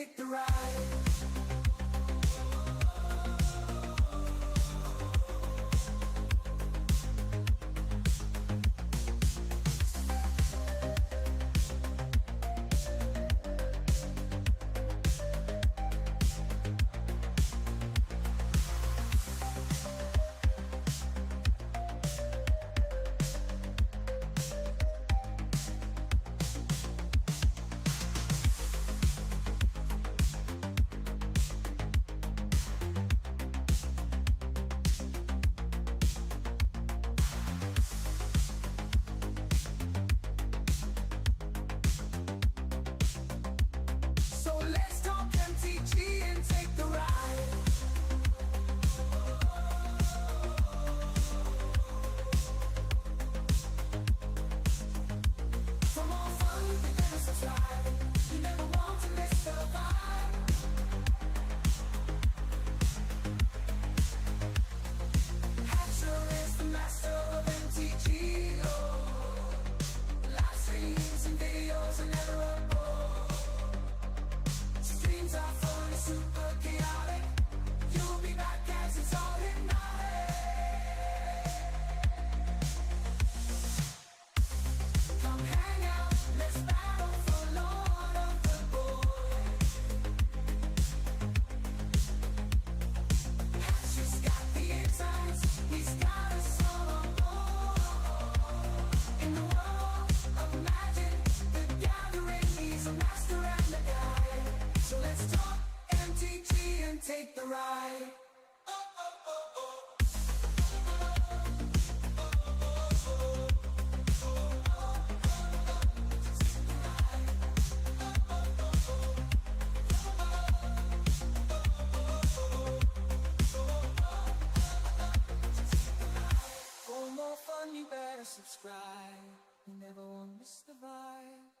take the ride. Take the ride. For more fun, you better subscribe. You never want to miss the vibe.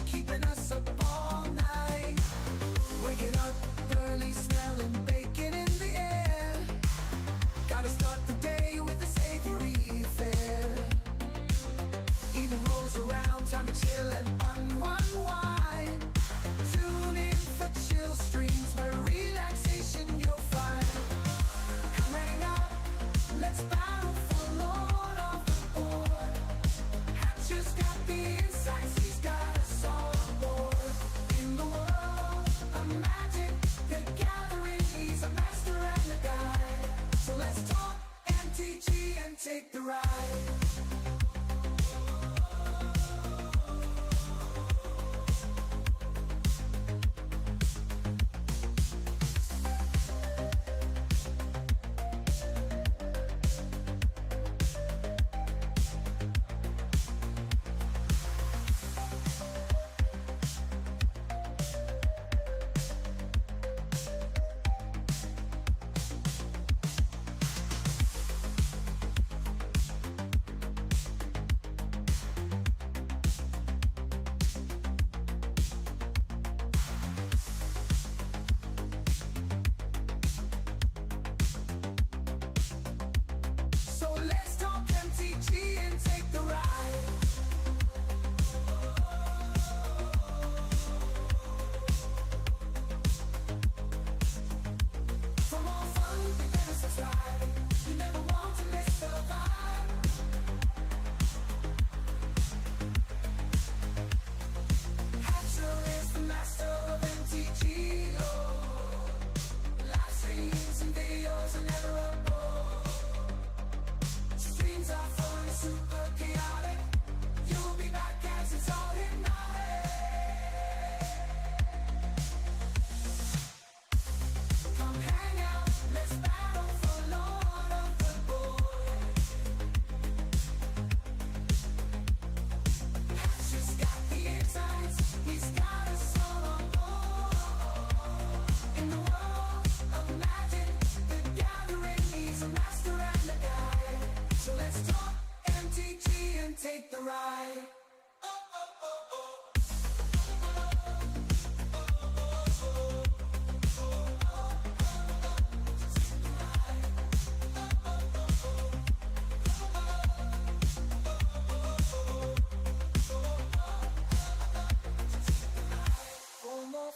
Keeping us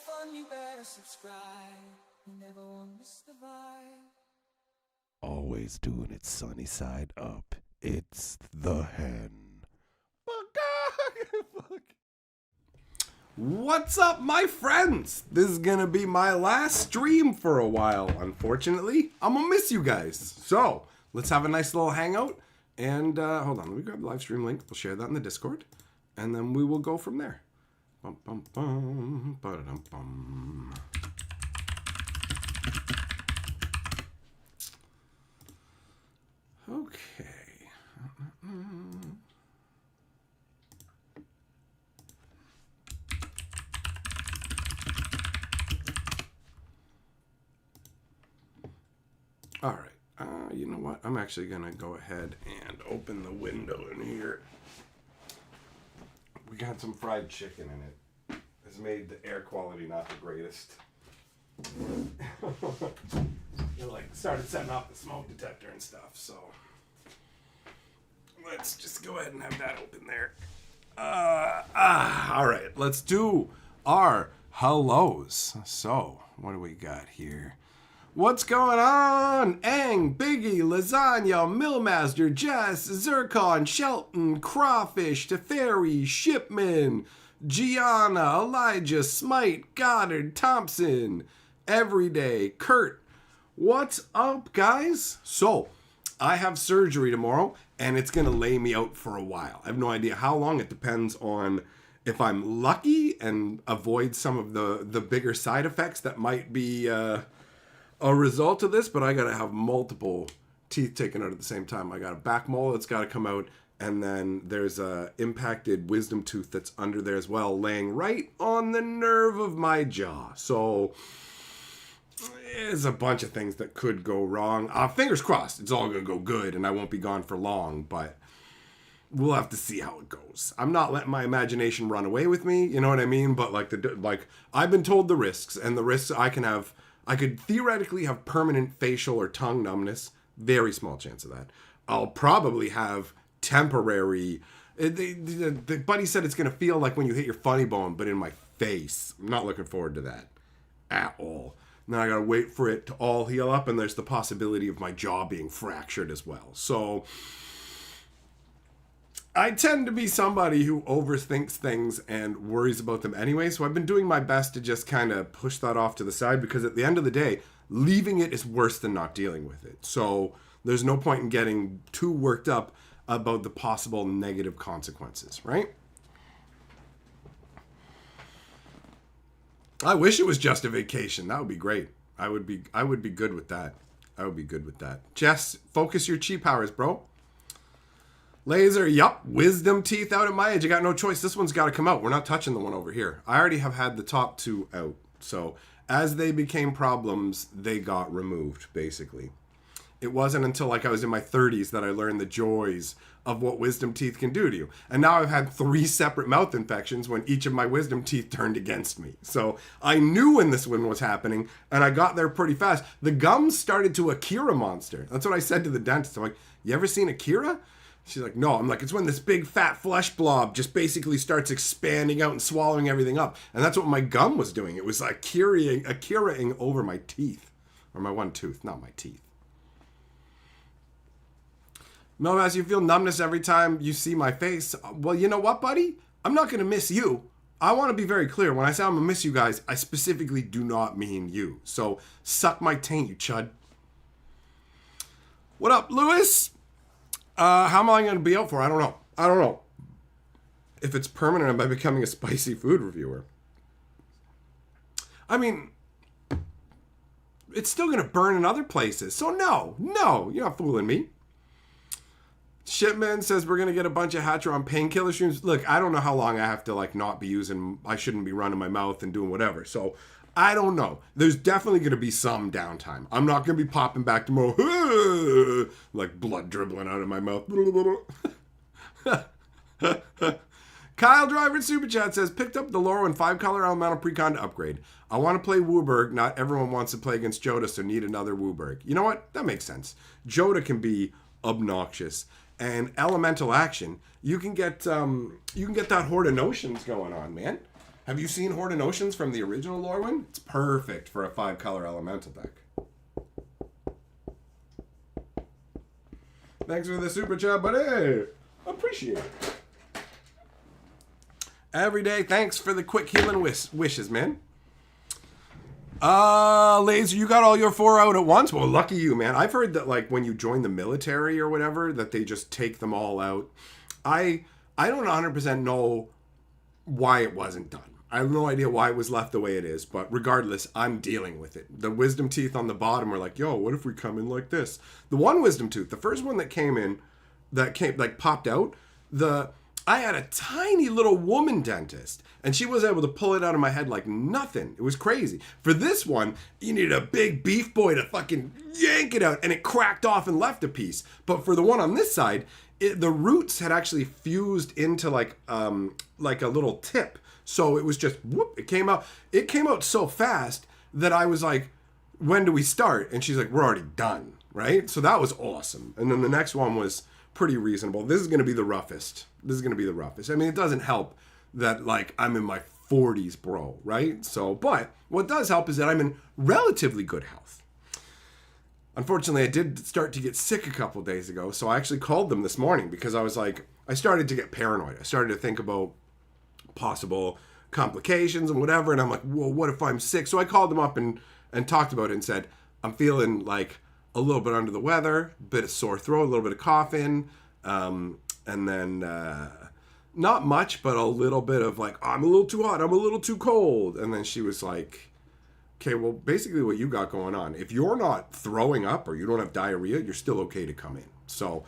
fun, you better subscribe. You never won't miss the vibe. Always doing it sunny side up. It's the hen. Fuck. What's up, my friends? This is gonna be my last stream for a while, unfortunately. I'm gonna miss you guys. So, let's have a nice little hangout. And, hold on, let me grab the live stream link. We'll share that in the Discord. And then we will go from there. Bum, bum, bum, ba-da-dum, bum. Okay. All right. You know what? I'm actually going to go ahead and open the window in here. We got some fried chicken in it. It's made the air quality not the greatest. Started setting off the smoke detector and stuff, so let's just go ahead and have that open there. All right, let's do our hellos. So, what do we got here? What's going on? Ang, Biggie, Lasagna, Millmaster, Jess, Zircon, Shelton, Crawfish, Teferi, Shipman, Gianna, Elijah, Smite, Goddard, Thompson, Everyday, Kurt. What's up, guys? So, I have surgery tomorrow, and it's going to lay me out for a while. I have no idea how long. It depends on if I'm lucky and avoid some of the bigger side effects that might be a result of this, but I got to have multiple teeth taken out at the same time. I got a back mole that's got to come out, and then there's a impacted wisdom tooth that's under there as well, laying right on the nerve of my jaw. So there's a bunch of things that could go wrong. Fingers crossed, it's all going to go good, and I won't be gone for long, but we'll have to see how it goes. I'm not letting my imagination run away with me, you know what I mean? But like I've been told the risks, and the risks I could theoretically have permanent facial or tongue numbness. Very small chance of that. I'll probably have temporary. The buddy said it's going to feel like when you hit your funny bone, but in my face. I'm not looking forward to that at all. Now I got to wait for it to all heal up, and there's the possibility of my jaw being fractured as well. So I tend to be somebody who overthinks things and worries about them anyway, so I've been doing my best to just kind of push that off to the side, because at the end of the day, leaving it is worse than not dealing with it. So there's no point in getting too worked up about the possible negative consequences, right? I wish it was just a vacation. That would be great. I would be good with that. I would be good with that. Jess, focus your chi powers, bro. Laser, yup, wisdom teeth out at my age. I got no choice. This one's got to come out. We're not touching the one over here. I already have had the top two out. So as they became problems, they got removed, basically. It wasn't until I was in my 30s that I learned the joys of what wisdom teeth can do to you. And now I've had 3 separate mouth infections when each of my wisdom teeth turned against me. So I knew when this one was happening, and I got there pretty fast. The gums started to Akira monster. That's what I said to the dentist. I'm like, you ever seen Akira? She's like, no. I'm like, it's when this big fat flesh blob just basically starts expanding out and swallowing everything up. And that's what my gum was doing. It was like Akira-ing over my teeth. Or my one tooth, not my teeth. Melvaz, you feel numbness every time you see my face. Well, you know what, buddy? I'm not going to miss you. I want to be very clear. When I say I'm going to miss you guys, I specifically do not mean you. So suck my taint, you chud. What up, Lewis? How am I going to be out for? I don't know. If it's permanent, am I becoming a spicy food reviewer? I mean, it's still going to burn in other places. So no, you're not fooling me. Shipman says we're going to get a bunch of Hatcheron painkiller streams. Look, I don't know how long I have to not be using, I shouldn't be running my mouth and doing whatever. So I don't know. There's definitely going to be some downtime. I'm not going to be popping back tomorrow, like blood dribbling out of my mouth. Kyle Driver in Super Chat says, picked up the Loro and 5-color elemental precon to upgrade. I want to play Wooburg. Not everyone wants to play against Joda, so need another Wooburg. You know what? That makes sense. Joda can be obnoxious. And elemental action, you can get that Horde of Notions going on, man. Have you seen Horde of Notions from the original Lorwyn? It's perfect for a 5-color elemental deck. Thanks for the super chat, buddy. Appreciate it. Every day, thanks for the quick healing wishes, man. Laser, you got all your 4 out at once? Well, lucky you, man. I've heard that, like, when you join the military or whatever, that they just take them all out. I don't 100% know why it wasn't done. I have no idea why it was left the way it is, but regardless, I'm dealing with it. The wisdom teeth on the bottom are like, yo, what if we come in like this? The one wisdom tooth, the first one that came in, popped out, I had a tiny little woman dentist, and she was able to pull it out of my head like nothing. It was crazy. For this one, you needed a big beef boy to fucking yank it out, and it cracked off and left a piece. But for the one on this side, the roots had actually fused into like a little tip. So it was just, whoop, it came out. It came out so fast that I was like, when do we start? And she's like, we're already done, right? So that was awesome. And then the next one was pretty reasonable. This is going to be the roughest. I mean, it doesn't help that, like, I'm in my 40s, bro, right? So, but what does help is that I'm in relatively good health. Unfortunately, I did start to get sick a couple days ago, so I actually called them this morning because I was like, I started to get paranoid. I started to think about possible complications and whatever, and I'm like, well, what if I'm sick? So I called them up and talked about it and said, I'm feeling like a little bit under the weather, a bit of sore throat, a little bit of coughing, and then not much, but a little bit of like, I'm a little too hot, I'm a little too cold. And then she was like, okay, well, basically what you got going on, if you're not throwing up or you don't have diarrhea, you're still okay to come in. So,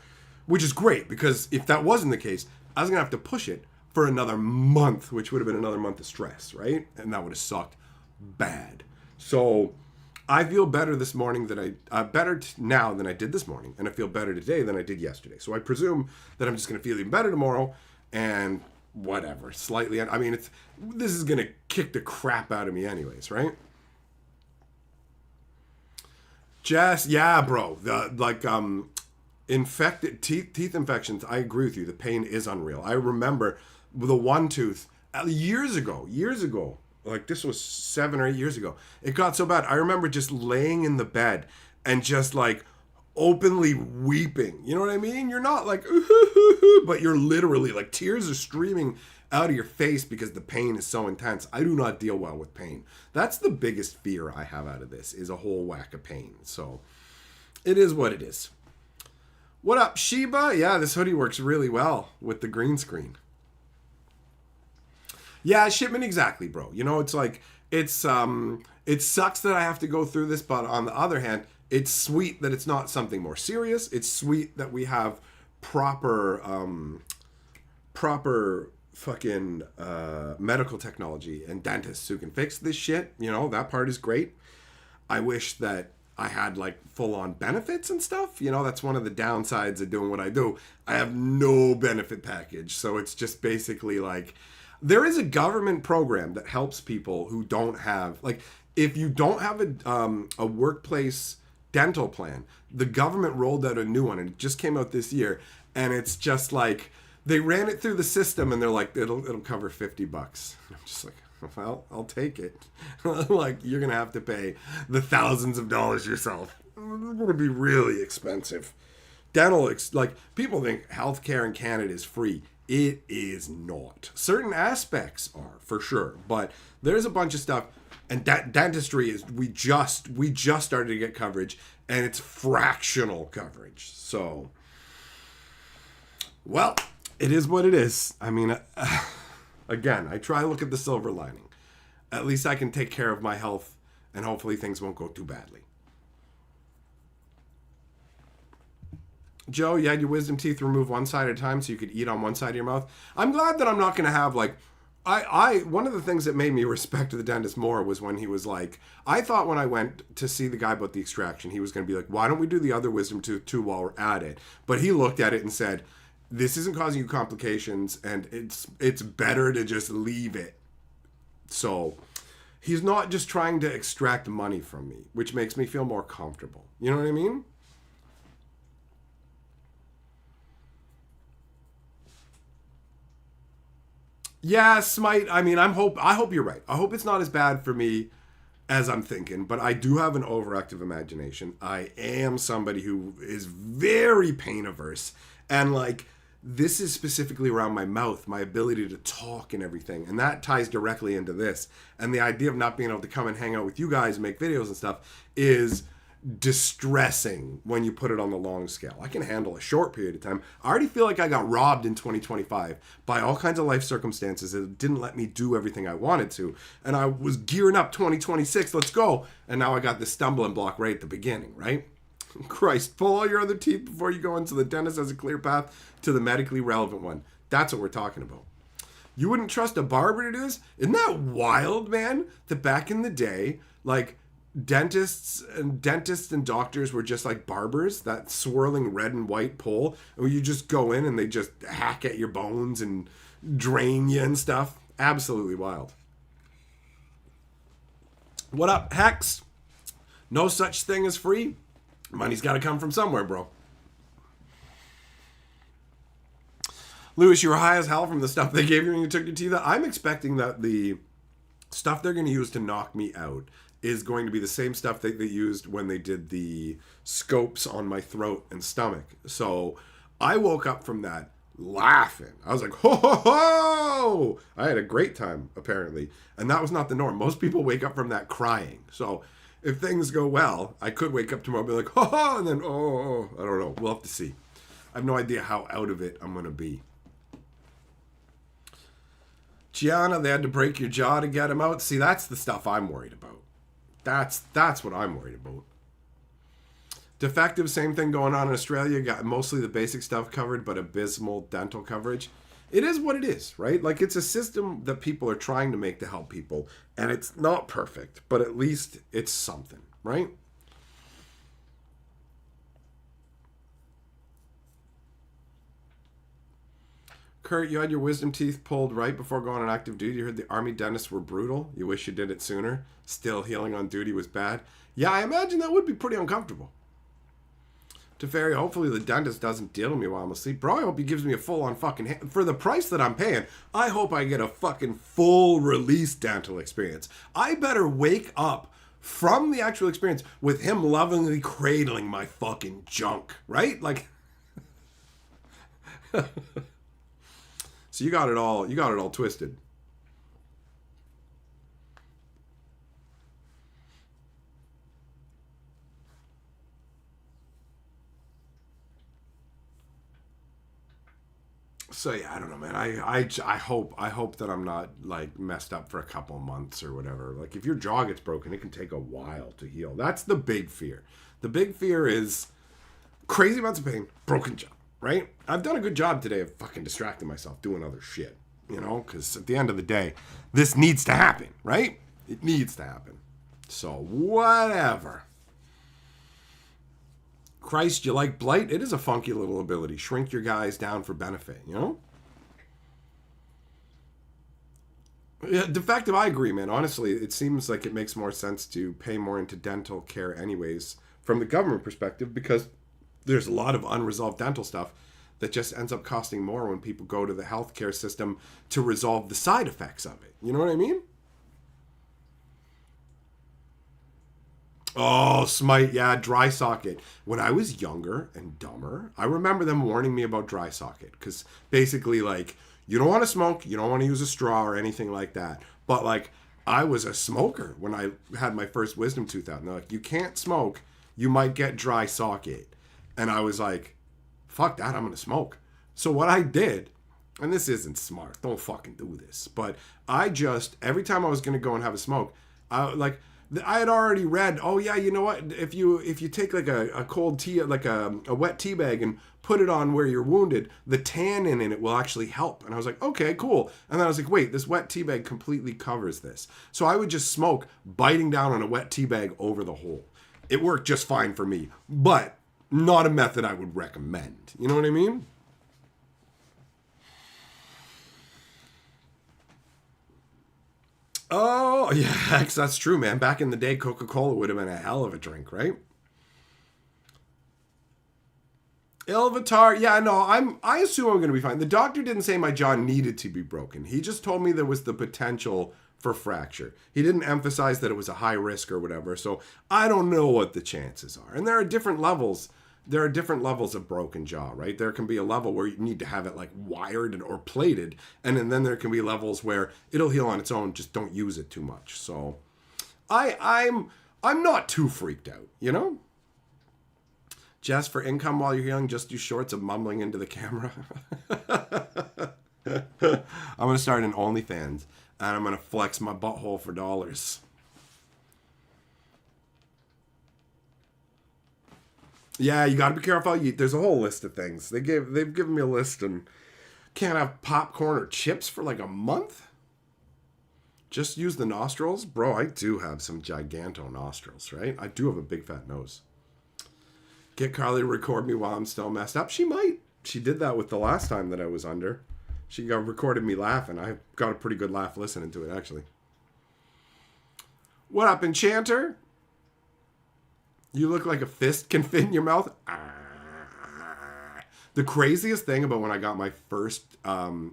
which is great, because if that wasn't the case, I was going to have to push it for another month, which would have been another month of stress, right? And that would have sucked bad. So I feel better this morning now than I did this morning, and I feel better today than I did yesterday. So I presume that I'm just going to feel even better tomorrow, and whatever, slightly. I mean, this is going to kick the crap out of me anyways, right? Jess, yeah, bro. Infected teeth infections. I agree with you. The pain is unreal. I remember the one tooth years ago. Like, this was 7 or 8 years ago. It got so bad. I remember just laying in the bed and just like openly weeping. You know what I mean? You're not like, but you're literally like, tears are streaming out of your face because the pain is so intense. I do not deal well with pain. That's the biggest fear I have out of this, is a whole whack of pain. So it is what it is. What up, Sheba? Yeah, this hoodie works really well with the green screen. Yeah, shipment, exactly, bro. You know, it's like, it sucks that I have to go through this, but on the other hand, it's sweet that it's not something more serious. It's sweet that we have proper fucking medical technology and dentists who can fix this shit. You know, that part is great. I wish that I had like full-on benefits and stuff. You know, that's one of the downsides of doing what I do. I have no benefit package. So it's just basically like, there is a government program that helps people who don't have, like, if you don't have a workplace dental plan, the government rolled out a new one, and it just came out this year, and it's just like, they ran it through the system, and they're like, it'll cover $50. I'm just like, well, I'll take it. Like, you're gonna have to pay the thousands of dollars yourself. It's gonna be really expensive. Dental, like, people think healthcare in Canada is free. It is not. Certain aspects are, for sure, but there's a bunch of stuff, and dentistry is, we just started to get coverage, and it's fractional coverage. So, well, it is what it is. I mean, again, I try to look at the silver lining. At least I can take care of my health, and hopefully things won't go too badly. Joe, you had your wisdom teeth removed one side at a time so you could eat on one side of your mouth. I'm glad that I'm not going to have, like, one of the things that made me respect the dentist more was when he was like, I thought when I went to see the guy about the extraction, he was going to be like, why don't we do the other wisdom tooth too while we're at it? But he looked at it and said, this isn't causing you complications, and it's better to just leave it. So he's not just trying to extract money from me, which makes me feel more comfortable. You know what I mean? Yeah, Smite. I mean, I hope you're right. I hope it's not as bad for me as I'm thinking, but I do have an overactive imagination. I am somebody who is very pain averse, and like this is specifically around my mouth, my ability to talk and everything, and that ties directly into this. And the idea of not being able to come and hang out with you guys, and make videos and stuff, is distressing when you put it on the long scale. I can handle a short period of time. I already feel like I got robbed in 2025 by all kinds of life circumstances that didn't let me do everything I wanted to. And I was gearing up 2026, let's go. And now I got this stumbling block right at the beginning, right? Christ, pull all your other teeth before you go into the dentist as a clear path to the medically relevant one. That's what we're talking about. You wouldn't trust a barber to do this? Isn't that wild, man? That back in the day, like, dentists and doctors were just like barbers, that swirling red and white pole, where you just go in and they just hack at your bones and drain you and stuff. Absolutely wild. What up, Hex? No such thing as free. Money's got to come from somewhere, bro. Lewis, you were high as hell from the stuff they gave you when you took your teeth out. I'm expecting that the stuff they're going to use to knock me out is going to be the same stuff that they used when they did the scopes on my throat and stomach. So I woke up from that laughing. I was like, ho, ho, ho! I had a great time, apparently. And that was not the norm. Most people wake up from that crying. So if things go well, I could wake up tomorrow and be like, ho, ho, and then, oh, I don't know. We'll have to see. I have no idea how out of it I'm going to be. Gianna, they had to break your jaw to get him out. See, that's the stuff I'm worried about. That's what I'm worried about. Defective, same thing going on in Australia. Got mostly the basic stuff covered, but abysmal dental coverage. It is what it is, right? Like, it's a system that people are trying to make to help people, and it's not perfect, but at least it's something, right? Kurt, you had your wisdom teeth pulled right before going on active duty. You heard the army dentists were brutal. You wish you did it sooner. Still, healing on duty was bad. Yeah, I imagine that would be pretty uncomfortable. Teferi, hopefully the dentist doesn't deal with me while I'm asleep. Bro, I hope he gives me a full-on fucking... For the price that I'm paying, I hope I get a fucking full-release dental experience. I better wake up from the actual experience with him lovingly cradling my fucking junk, right? Like... So you got it all twisted. So yeah, I don't know, man. I hope that I'm not like messed up for a couple months or whatever. Like, if your jaw gets broken, it can take a while to heal. That's the big fear. The big fear is crazy amounts of pain, broken jaw. Right? I've done a good job today of fucking distracting myself doing other shit, you know, because at the end of the day, this needs to happen, right? It needs to happen. So whatever. Christ, you like blight? It is a funky little ability. Shrink your guys down for benefit, you know? Yeah, defective, I agree, man. Honestly, it seems like it makes more sense to pay more into dental care anyways from the government perspective, because there's a lot of unresolved dental stuff that just ends up costing more when people go to the healthcare system to resolve the side effects of it. You know what I mean? Oh, Smite, yeah, dry socket. When I was younger and dumber, I remember them warning me about dry socket. Because basically, like, you don't want to smoke, you don't want to use a straw or anything like that. But, like, I was a smoker when I had my first wisdom tooth out. And they're like, you can't smoke, you might get dry socket. And I was like, fuck that, I'm going to smoke. So what I did, and this isn't smart, don't fucking do this, but I just, every time I was going to go and have a smoke, I had already read, oh yeah, you know what, if you take like a cold tea, like a wet tea bag and put it on where you're wounded, the tannin in it will actually help. And I was like, okay, cool. And then I was like, wait, this wet tea bag completely covers this. So I would just smoke, biting down on a wet tea bag over the hole. It worked just fine for me, but not a method I would recommend. You know what I mean? Oh, yeah, that's true, man. Back in the day, Coca-Cola would have been a hell of a drink, right? Ilvitar, yeah, no, I assume I'm going to be fine. The doctor didn't say my jaw needed to be broken. He just told me there was the potential for fracture. He didn't emphasize that it was a high risk or whatever. So I don't know what the chances are. And there are different levels. There are different levels of broken jaw, right? There can be a level where you need to have it like wired or plated, and then there can be levels where it'll heal on its own. Just don't use it too much. So I'm not too freaked out, you know? Jess, for income while you're young, just do shorts of mumbling into the camera. I'm going to start an OnlyFans, and I'm going to flex my butthole for dollars. Yeah, you got to be careful how you eat. There's a whole list of things. They've given me a list, and can't have popcorn or chips for like a month? Just use the nostrils? Bro, I do have some giganto nostrils, right? I do have a big fat nose. Get Carly to record me while I'm still messed up. She might. She did that with the last time that I was under. She recorded me laughing. I got a pretty good laugh listening to it, actually. What up, Enchanter? You look like a fist can fit in your mouth. The craziest thing about when I got my first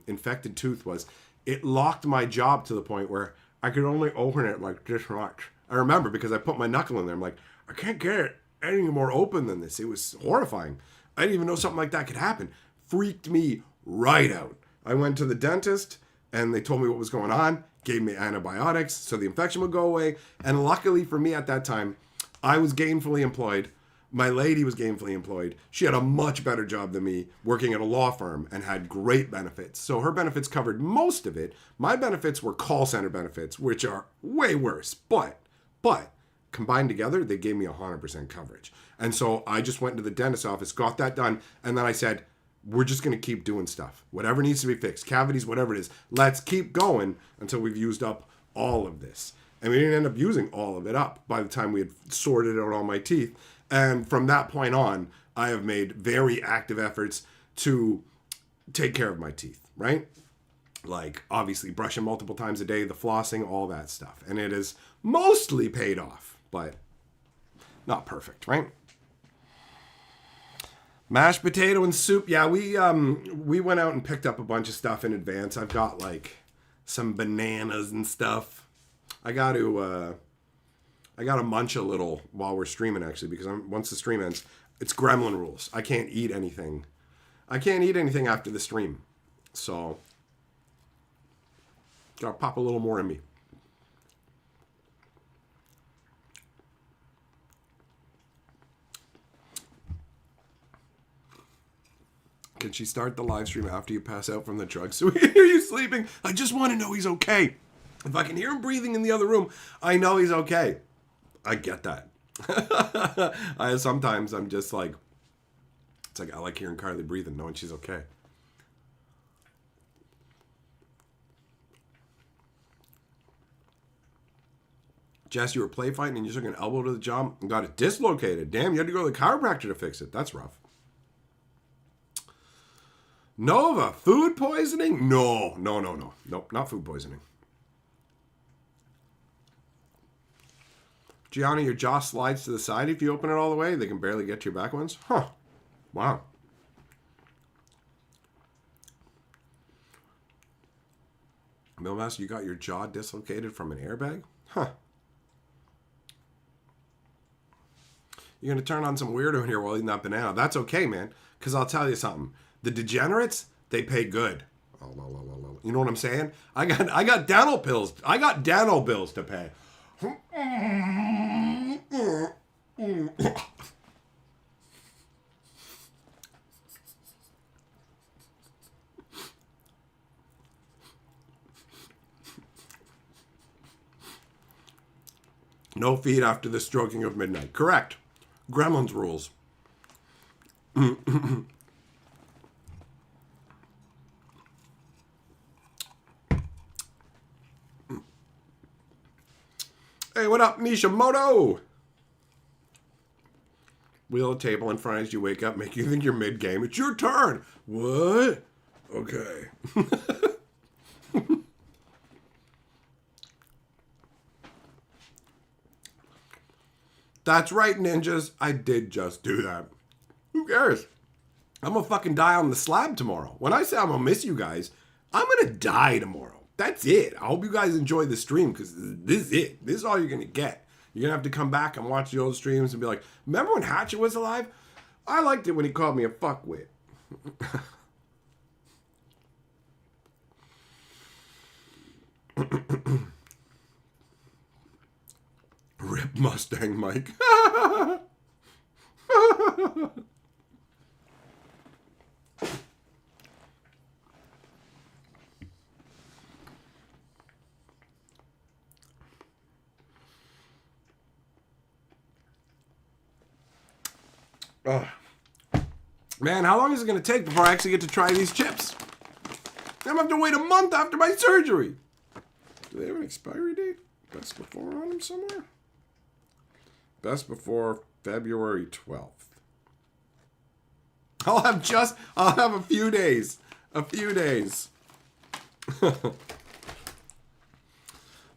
infected tooth was it locked my jaw to the point where I could only open it like this much. I remember because I put my knuckle in there. I'm like, I can't get it any more open than this. It was horrifying. I didn't even know something like that could happen. Freaked me right out. I went to the dentist and they told me what was going on, gave me antibiotics so the infection would go away. And luckily for me at that time, I was gainfully employed. My lady was gainfully employed. She had a much better job than me working at a law firm and had great benefits. So her benefits covered most of it. My benefits were call center benefits, which are way worse. But combined together, they gave me 100% coverage. And so I just went into the dentist's office, got that done, and then I said, we're just going to keep doing stuff. Whatever needs to be fixed, cavities, whatever it is, let's keep going until we've used up all of this. And we didn't end up using all of it up by the time we had sorted out all my teeth. And from that point on, I have made very active efforts to take care of my teeth, right? Like, obviously, brushing multiple times a day, the flossing, all that stuff. And it has mostly paid off, but not perfect, right? Mashed potato and soup. Yeah, we went out and picked up a bunch of stuff in advance. I've got, like, some bananas and stuff. I got to munch a little while we're streaming, actually, because once the stream ends, it's gremlin rules. I can't eat anything. I can't eat anything after the stream. So, gotta pop a little more in me. Can she start the live stream after you pass out from the drugs so we can hear you sleeping? I just want to know he's okay. If I can hear him breathing in the other room, I know he's okay. I get that. Sometimes I'm just like, it's like I like hearing Carly breathing, knowing she's okay. Jess, you were play fighting and you took an elbow to the jaw and got it dislocated. Damn, you had to go to the chiropractor to fix it. That's rough. Nova, food poisoning? No. Nope, not food poisoning. Gianna, your jaw slides to the side if you open it all the way. They can barely get to your back ones. Huh. Wow. Millmaster, you got your jaw dislocated from an airbag? Huh. You're going to turn on some weirdo in here while eating that banana. That's okay, man. Because I'll tell you something. The degenerates, they pay good. You know what I'm saying? I got dental pills. I got dental bills to pay. No feed after the stroking of midnight. Correct. Gremlins rules. Hey, what up, Mishimoto? Wheel a table in front as you wake up, make you think you're mid-game. It's your turn. What? Okay. That's right, ninjas. I did just do that. Who cares? I'm gonna fucking die on the slab tomorrow. When I say I'm gonna miss you guys, I'm gonna die tomorrow. That's it. I hope you guys enjoy the stream because this is it. This is all you're gonna get. You're gonna have to come back and watch the old streams and be like, remember when Hatchet was alive? I liked it when he called me a fuckwit. Rip Mustang Mike. Man, how long is it going to take before I actually get to try these chips? I'm going to have to wait a month after my surgery. Do they have an expiry date? Best before on them somewhere? Best before February 12th. I'll have a few days. A few days.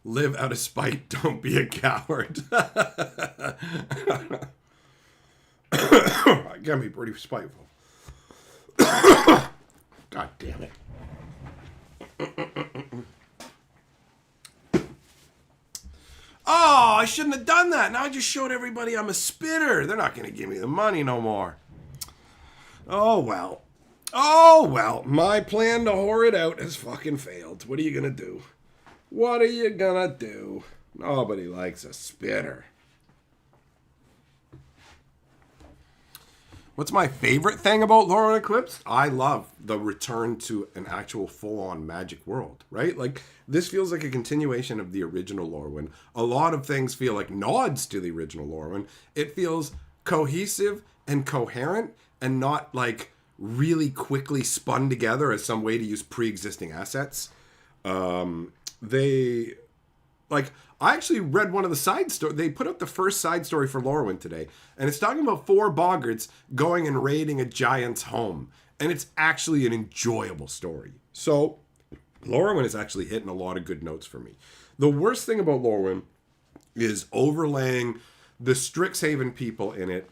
Live out of spite. Don't be a coward. I can be pretty spiteful. God damn it. Oh, I shouldn't have done that. Now I just showed everybody I'm a spitter. They're not going to give me the money no more. Oh, well. Oh, well. My plan to whore it out has fucking failed. What are you going to do? What are you going to do? Nobody likes a spitter. What's my favorite thing about Lorwyn Eclipse? I love the return to an actual full-on magic world, right? Like, this feels like a continuation of the original Lorwyn. A lot of things feel like nods to the original Lorwyn. It feels cohesive and coherent and not, like, really quickly spun together as some way to use pre-existing assets. I actually read one of the side stories. They put up the first side story for Lorwyn today, and it's talking about 4 boggarts going and raiding a giant's home, and it's actually an enjoyable story. So, Lorwyn is actually hitting a lot of good notes for me. The worst thing about Lorwyn is overlaying the Strixhaven people in it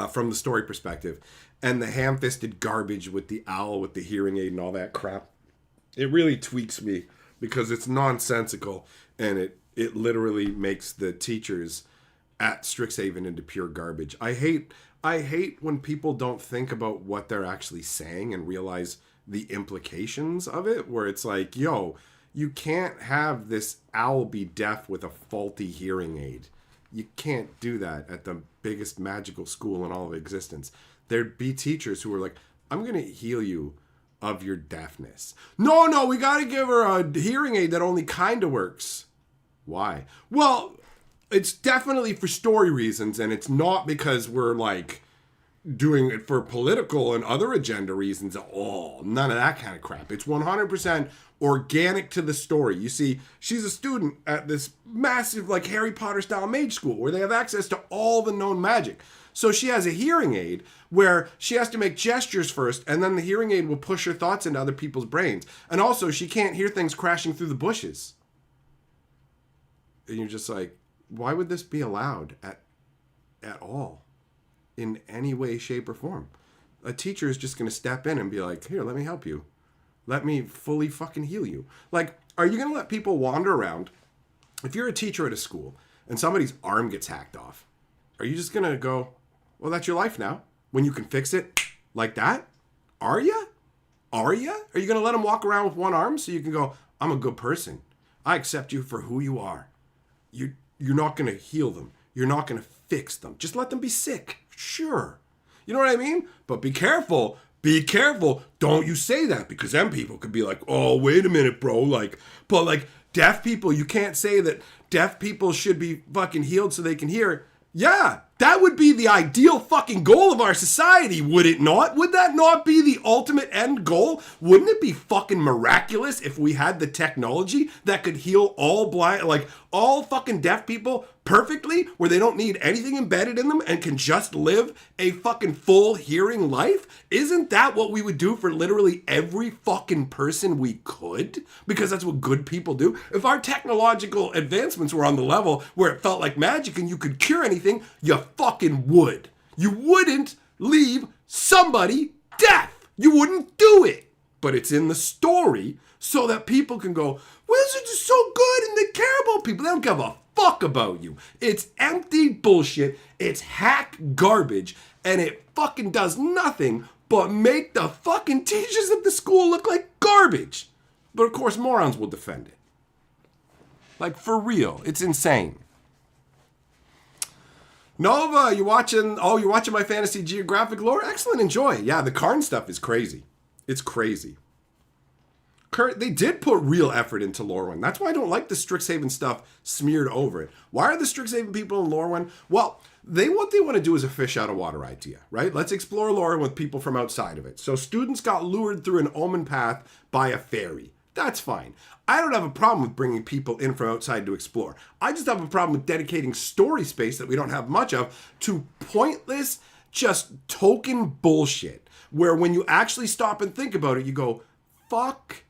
from the story perspective, and the ham-fisted garbage with the owl with the hearing aid and all that crap. It really tweaks me because it's nonsensical. And it literally makes the teachers at Strixhaven into pure garbage. I hate when people don't think about what they're actually saying and realize the implications of it, where it's like, yo, you can't have this owl be deaf with a faulty hearing aid. You can't do that at the biggest magical school in all of existence. There'd be teachers who are like, I'm going to heal you of your deafness. No, we got to give her a hearing aid that only kind of works. Why? Well, it's definitely for story reasons, and it's not because we're like doing it for political and other agenda reasons at all. None of that kind of crap. It's 100% organic to the story. You see, she's a student at this massive like Harry Potter style mage school where they have access to all the known magic. So she has a hearing aid where she has to make gestures first, and then the hearing aid will push her thoughts into other people's brains. And also, she can't hear things crashing through the bushes. And you're just like, why would this be allowed at all? In any way, shape, or form? A teacher is just going to step in and be like, here, let me help you. Let me fully fucking heal you. Like, are you going to let people wander around? If you're a teacher at a school and somebody's arm gets hacked off, are you just going to go, well, that's your life now? When you can fix it like that? Are you? Are you going to let them walk around with one arm so you can go, I'm a good person. I accept you for who you are. You're not going to heal them. You're not going to fix them. Just let them be sick. Sure. You know what I mean? But be careful. Be careful. Don't you say that, because then people could be like, oh, wait a minute, bro. But deaf people, you can't say that deaf people should be fucking healed so they can hear. Yeah, that would be the ideal fucking goal of our society, would it not? Would that not be the ultimate end goal? Wouldn't it be fucking miraculous if we had the technology that could heal all fucking deaf people perfectly, where they don't need anything embedded in them and can just live a fucking full hearing life? Isn't that what we would do for literally every fucking person we could? Because that's what good people do. If our technological advancements were on the level where it felt like magic and you could cure anything, you fucking would. You wouldn't leave somebody deaf. You wouldn't do it. But it's in the story so that people can go, Wizards are so good and they care about people. They don't give a fuck about you. It's empty bullshit. It's hack garbage. And it fucking does nothing but make the fucking teachers at the school look like garbage. But of course, morons will defend it. Like, for real. It's insane. Nova, you watching? Oh, you're watching my Fantasy Geographic lore? Excellent, enjoy. Yeah, the Karn stuff is crazy. It's crazy. They did put real effort into Lorwyn. That's why I don't like the Strixhaven stuff smeared over it. Why are the Strixhaven people in Lorwyn? Well, what they want to do is a fish out of water idea, right? Let's explore Lorwyn with people from outside of it. So students got lured through an omen path by a fairy. That's fine. I don't have a problem with bringing people in from outside to explore. I just have a problem with dedicating story space that we don't have much of to pointless, just token bullshit. Where when you actually stop and think about it, you go, fuck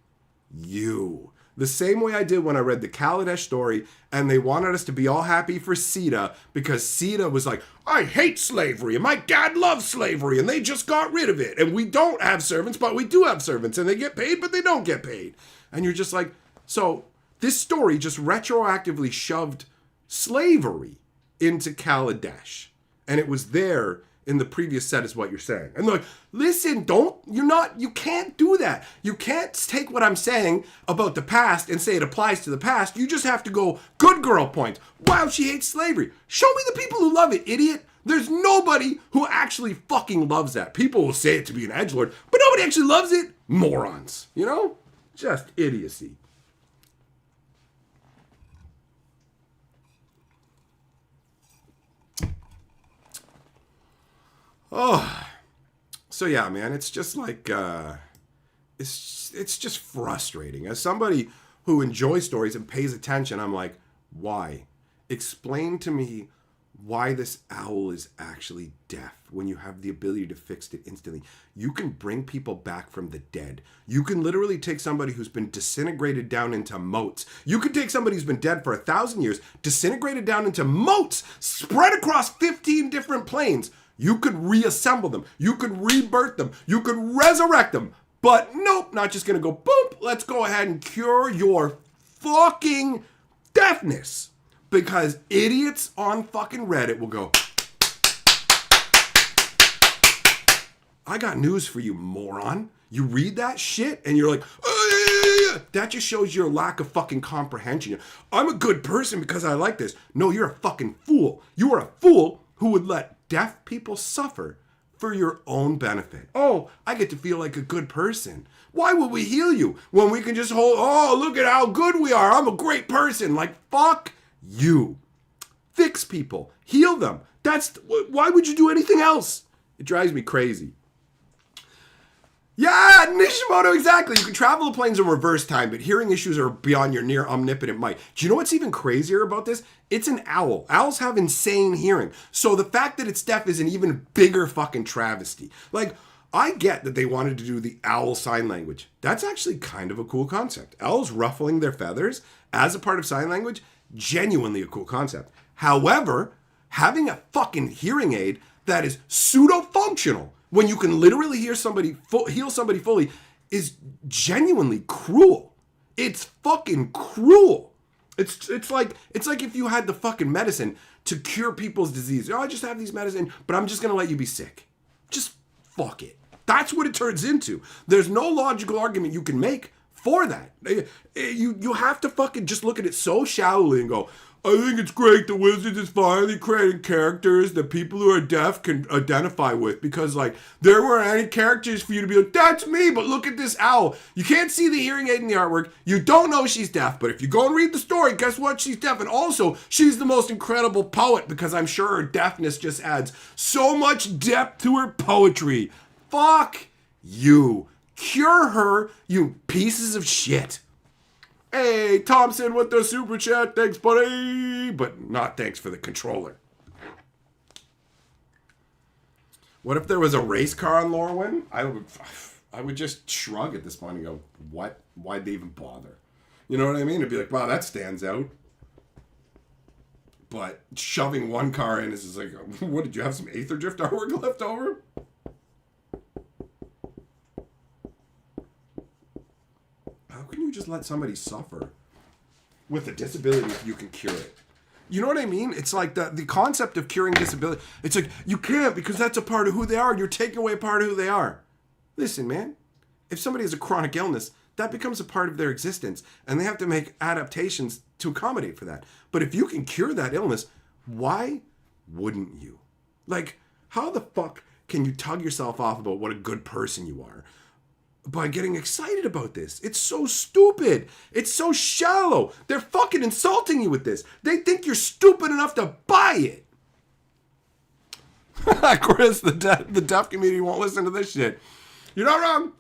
you. The same way I did when I read the Kaladesh story and they wanted us to be all happy for Sita because Sita was like, I hate slavery and my dad loves slavery and they just got rid of it. And we don't have servants, but we do have servants and they get paid, but they don't get paid. And you're just like, so this story just retroactively shoved slavery into Kaladesh. And it was there in the previous set is what you're saying. And they're like, listen, you can't do that. You can't take what I'm saying about the past and say it applies to the past. You just have to go, good girl points. Wow, she hates slavery. Show me the people who love it, idiot. There's nobody who actually fucking loves that. People will say it to be an edgelord, but nobody actually loves it. Morons, you know? Just idiocy. Oh, so yeah, man, it's just like, it's just frustrating. As somebody who enjoys stories and pays attention, I'm like, why? Explain to me why this owl is actually deaf when you have the ability to fix it instantly. You can bring people back from the dead. You can literally take somebody who's been disintegrated down into motes. You can take somebody who's been dead for 1,000 years, disintegrated down into motes, spread across 15 different planes. You could reassemble them. You could rebirth them. You could resurrect them. But nope, not just going to go, boop, let's go ahead and cure your fucking deafness. Because idiots on fucking Reddit will go, I got news for you, moron. You read that shit and you're like, oh, yeah. That just shows your lack of fucking comprehension. I'm a good person because I like this. No, you're a fucking fool. You are a fool who would let deaf people suffer for your own benefit. Oh, I get to feel like a good person. Why would we heal you when we can just look at how good we are. I'm a great person. Like, fuck you. Fix people. Heal them. Why would you do anything else? It drives me crazy. Yeah, Nishimoto, exactly. You can travel the planes in reverse time, but hearing issues are beyond your near omnipotent might. Do you know what's even crazier about this? It's an owl. Owls have insane hearing. So the fact that it's deaf is an even bigger fucking travesty. Like, I get that they wanted to do the owl sign language. That's actually kind of a cool concept. Owls ruffling their feathers as a part of sign language, genuinely a cool concept. However, having a fucking hearing aid that is pseudo-functional when you can literally heal somebody fully is genuinely cruel. It's fucking cruel. It's like if you had the fucking medicine to cure people's disease. I just have these medicine, but I'm just gonna let you be sick. Just fuck it. That's what it turns into. There's no logical argument you can make for that. You have to fucking just look at it so shallowly and go, I think it's great the Wizards is finally creating characters that people who are deaf can identify with, because like there weren't any characters for you to be like, that's me, but look at this owl. You can't see the hearing aid in the artwork. You don't know she's deaf, but if you go and read the story, guess what? She's deaf. And also she's the most incredible poet, because I'm sure her deafness just adds so much depth to her poetry. Fuck you. Cure her, you pieces of shit. Hey, Thompson with the super chat. Thanks, buddy. But not thanks for the controller. What if there was a race car on Lorwyn? I would just shrug at this point and go, what? Why'd they even bother? You know what I mean? It'd be like, wow, that stands out. But shoving one car in is just like, what, did you have some Aether Drift artwork left over? you just let somebody suffer with a disability if you can cure it? You know what I mean? It's like the concept of curing disability. It's like, you can't because that's a part of who they are and you're taking away a part of who they are. Listen, man, if somebody has a chronic illness, that becomes a part of their existence and they have to make adaptations to accommodate for that. But if you can cure that illness, why wouldn't you? Like, how the fuck can you tug yourself off about what a good person you are by getting excited about this? It's so stupid. It's so shallow. They're fucking insulting you with this. They think you're stupid enough to buy it. Chris, the deaf community won't listen to this shit. You're not wrong.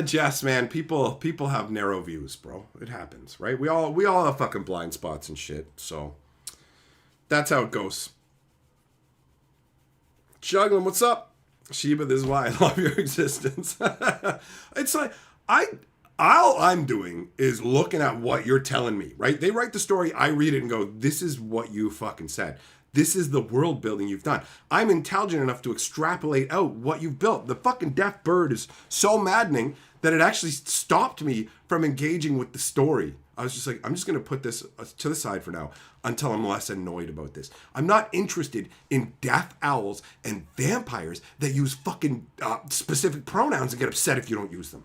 Jess, man, people have narrow views, bro. It happens, right? We all have fucking blind spots and shit. So that's how it goes. Juggling, what's up? Sheba, this is why I love your existence. It's like all I'm doing is looking at what you're telling me, right? They write the story, I read it and go, this is what you fucking said. This is the world building you've done. I'm intelligent enough to extrapolate out what you've built. The fucking deaf bird is so maddening that it actually stopped me from engaging with the story. I was just like, I'm just going to put this to the side for now until I'm less annoyed about this. I'm not interested in deaf owls and vampires that use fucking specific pronouns and get upset if you don't use them.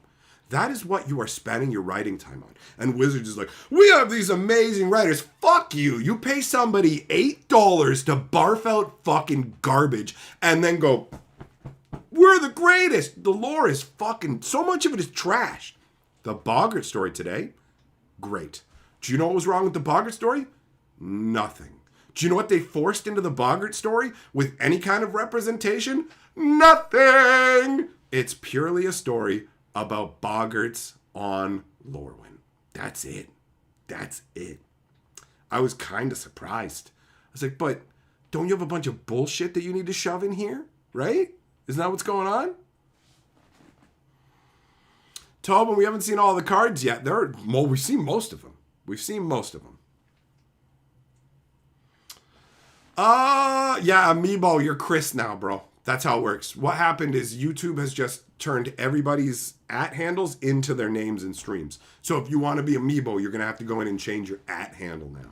That is what you are spending your writing time on. And Wizards is like, we have these amazing writers. Fuck you. You pay somebody $8 to barf out fucking garbage and then go, we're the greatest. The lore is fucking, so much of it is trash. The Boggart story today, great. Do you know what was wrong with the Boggart story? Nothing. Do you know what they forced into the Boggart story with any kind of representation? Nothing. It's purely a story about Boggarts on Lorwyn. That's it. That's it. I was kind of surprised. I was like, but don't you have a bunch of bullshit that you need to shove in here? Right? Isn't that what's going on? Tobin, we haven't seen all the cards yet. We've seen most of them. We've seen most of them. Yeah, Amiibo, you're Chris now, bro. That's how it works. What happened is YouTube has just turned everybody's @handles into their names and streams. So if you want to be Amiibo, you're going to have to go in and change your @handle now.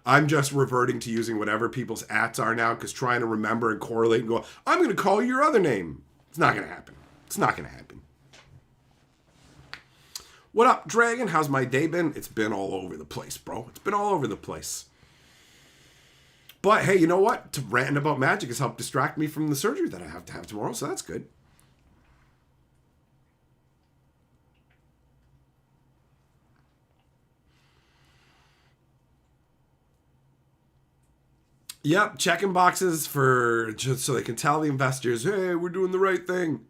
I'm just reverting to using whatever people's @ are now because trying to remember and correlate and go, I'm going to call you your other name. It's not going to happen. It's not going to happen. What up, Dragon? How's my day been? It's been all over the place, bro. It's been all over the place. But hey, you know what? Ranting about magic has helped distract me from the surgery that I have to have tomorrow, so that's good. Yep, checking boxes for just so they can tell the investors, hey, we're doing the right thing.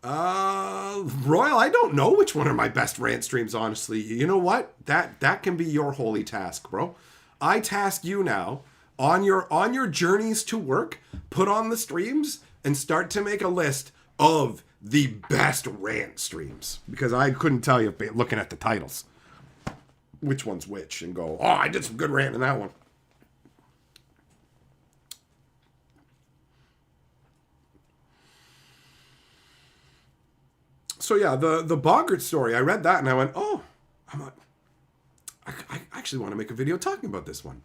Royal, I don't know which one are my best rant streams, honestly. You know what? That can be your holy task, bro. I task you now on your journeys to work, put on the streams and start to make a list of the best rant streams because I couldn't tell you looking at the titles which one's which and go, oh, I did some good rant in that one. So yeah, the Boggart story, I read that and I went, oh, I actually want to make a video talking about this one.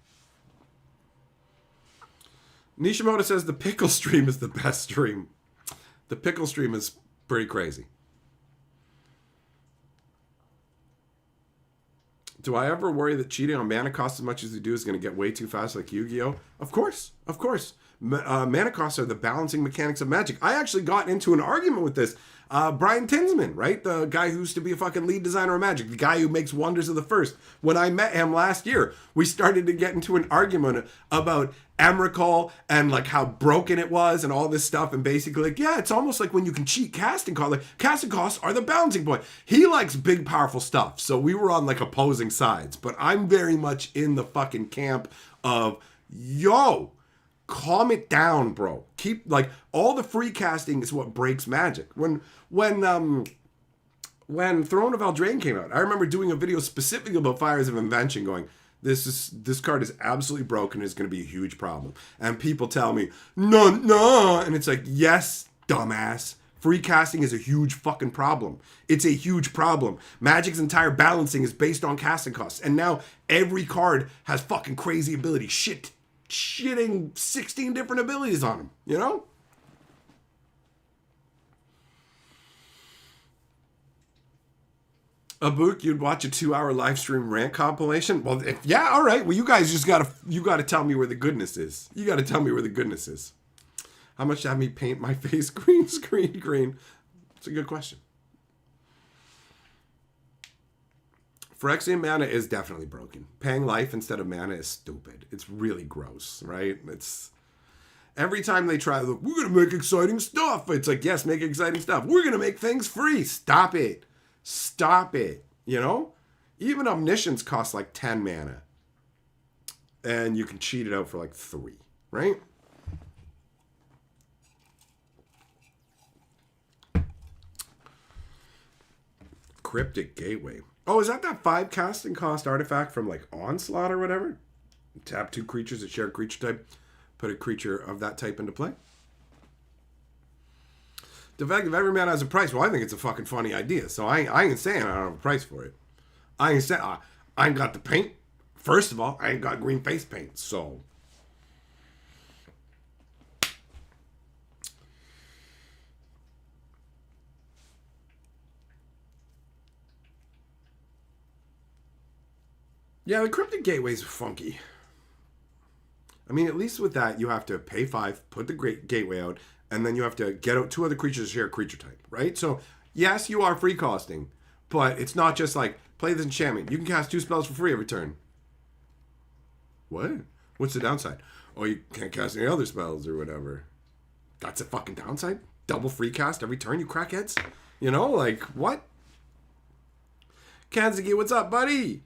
Nishimoto says the pickle stream is the best stream. The pickle stream is pretty crazy. Do I ever worry that cheating on mana cost as much as we do is going to get way too fast like Yu-Gi-Oh? Of course, of course. Mana costs are the balancing mechanics of Magic. I actually got into an argument with this. Brian Tinsman, right? The guy who used to be a fucking lead designer of Magic. The guy who makes Wonders of the First. When I met him last year, we started to get into an argument about Emrakul and like how broken it was and all this stuff. And basically like, yeah, it's almost like when you can cheat casting costs. Like casting costs are the balancing point. He likes big, powerful stuff. So we were on like opposing sides. But I'm very much in the fucking camp of, yo, calm it down, bro. Keep like all the free casting is what breaks Magic. When when Throne of Eldraine came out, I remember doing a video specifically about Fires of Invention going, this card is absolutely broken. It's going to be a huge problem. And people tell me, no. And it's like, yes, dumbass. Free casting is a huge fucking problem. It's a huge problem. Magic's entire balancing is based on casting costs. And now every card has fucking crazy ability. Shitting 16 different abilities on them, you know? A book, you'd watch a 2-hour live stream rant compilation? Well, yeah, all right. Well, you guys just gotta tell me where the goodness is. You gotta tell me where the goodness is. How much to have me paint my face green? It's a good question. Phyrexian mana is definitely broken. Paying life instead of mana is stupid. It's really gross, right? It's every time they try, look, we're gonna make exciting stuff. It's like, yes, make exciting stuff. We're gonna make things free. Stop it. You know? Even Omniscience costs like 10 mana. And you can cheat it out for like 3, right? Cryptic Gateway. Oh, is that 5 casting cost artifact from like Onslaught or whatever? Tap 2 creatures that share a creature type. Put a creature of that type into play. The fact that every man has a price. Well, I think it's a fucking funny idea. So I ain't saying I don't have a price for it. I ain't saying I ain't got the paint. First of all, I ain't got green face paint. So yeah, the Cryptic Gateway's funky. I mean, at least with that, you have to pay 5, put the gateway out, and then you have to get out 2 other creatures to share a creature type, right? So, yes, you are free costing, but it's not just like, play this enchantment. You can cast 2 spells for free every turn. What? What's the downside? Oh, you can't cast any other spells or whatever. That's a fucking downside? Double free cast every turn, you crackheads? You know, like, what? Kanzaki, what's up, buddy?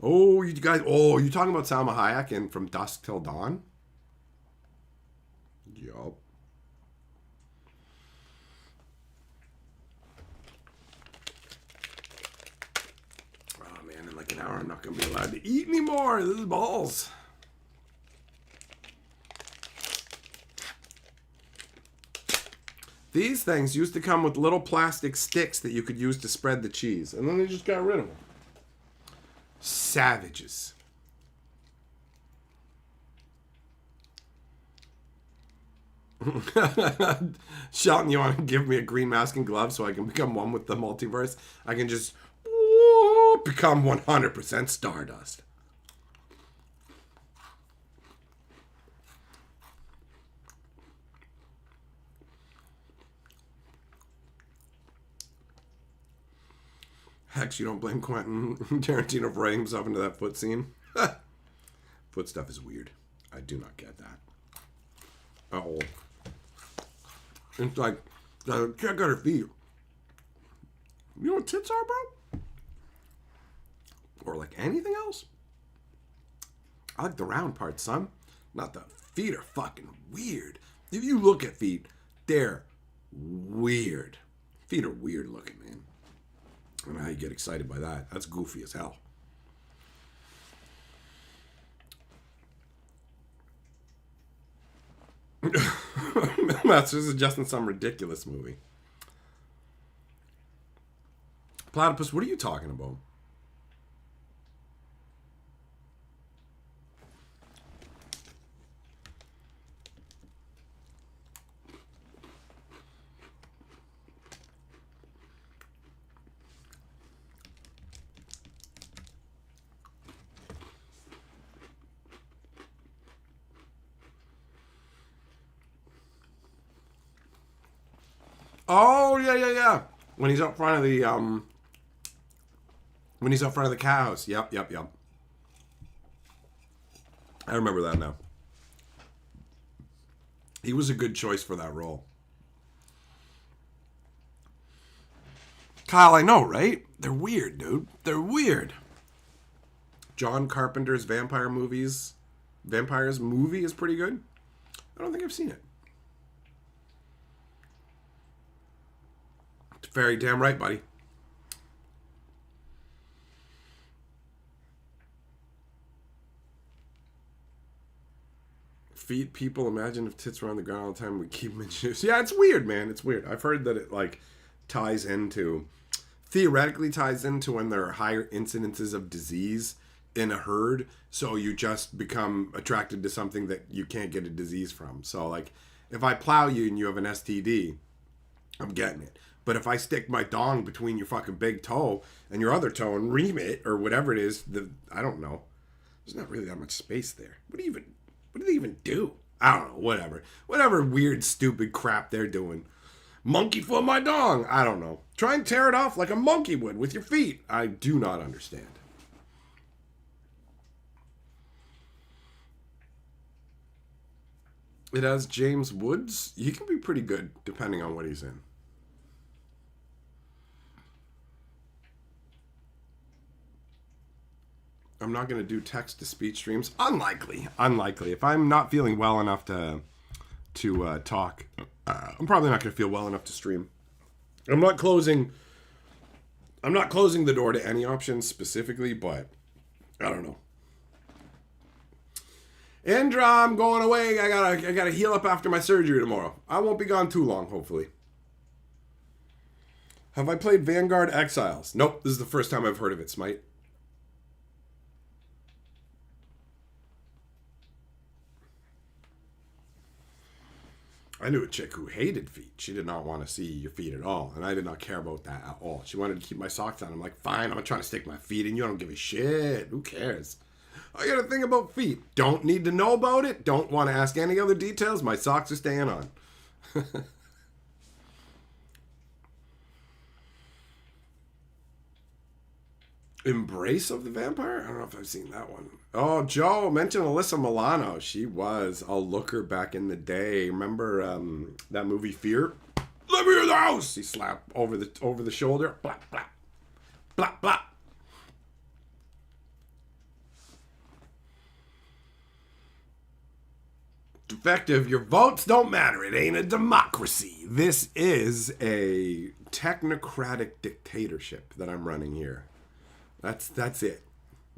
Oh, you guys, you talking about Salma Hayek and From Dusk Till Dawn? Yup. Oh man, in like an hour I'm not going to be allowed to eat anymore. This is balls. These things used to come with little plastic sticks that you could use to spread the cheese. And then they just got rid of them. Savages. Shelton, you want to give me a green mask and gloves so I can become one with the multiverse? I can just become 100% Stardust. Hex, you don't blame Quentin Tarantino for writing himself into that foot scene? Foot stuff is weird. I do not get that. Uh-oh. It's like, check out her feet. You know what tits are, bro? Or like anything else? I like the round part, son. Not the feet are fucking weird. If you look at feet, they're weird. Feet are weird looking, man. I don't know how you get excited by that. That's goofy as hell. Masters is just in some ridiculous movie. Platypus, what are you talking about? Oh, yeah. When he's up front of the cat house. Yep. I remember that now. He was a good choice for that role. Kyle, I know, right? They're weird, dude. They're weird. John Carpenter's Vampires movie is pretty good. I don't think I've seen it. Very damn right, buddy. Feet people, imagine if tits were on the ground all the time, we keep them in shoes. Yeah, it's weird, man. It's weird. I've heard that it like ties into, theoretically ties into when there are higher incidences of disease in a herd, so you just become attracted to something that you can't get a disease from. So like if I plow you and you have an STD, I'm getting it. But if I stick my dong between your fucking big toe and your other toe and ream it or whatever it is, I don't know. There's not really that much space there. What do they even do? I don't know. Whatever weird, stupid crap they're doing. Monkey foot my dong. I don't know. Try and tear it off like a monkey would with your feet. I do not understand. It has James Woods. He can be pretty good depending on what he's in. I'm not going to do text-to-speech streams. Unlikely. If I'm not feeling well enough to talk, I'm probably not going to feel well enough to stream. I'm not closing the door to any options specifically, but I don't know. Indra, I'm going away. I gotta heal up after my surgery tomorrow. I won't be gone too long, hopefully. Have I played Vanguard Exiles? Nope, this is the first time I've heard of it, Smite. I knew a chick who hated feet. She did not want to see your feet at all, and I did not care about that at all. She wanted to keep my socks on. I'm like, fine, I'm trying to stick my feet in you. I don't give a shit. Who cares? I got a thing about feet. Don't need to know about it. Don't want to ask any other details. My socks are staying on. Embrace of the Vampire? I don't know if I've seen that one. Oh, Joe mentioned Alyssa Milano. She was a looker back in the day. Remember that movie Fear? Let me in the house! He slapped over the shoulder. Blap, blap. Blap, blap. Defective, your votes don't matter. It ain't a democracy. This is a technocratic dictatorship that I'm running here. That's it.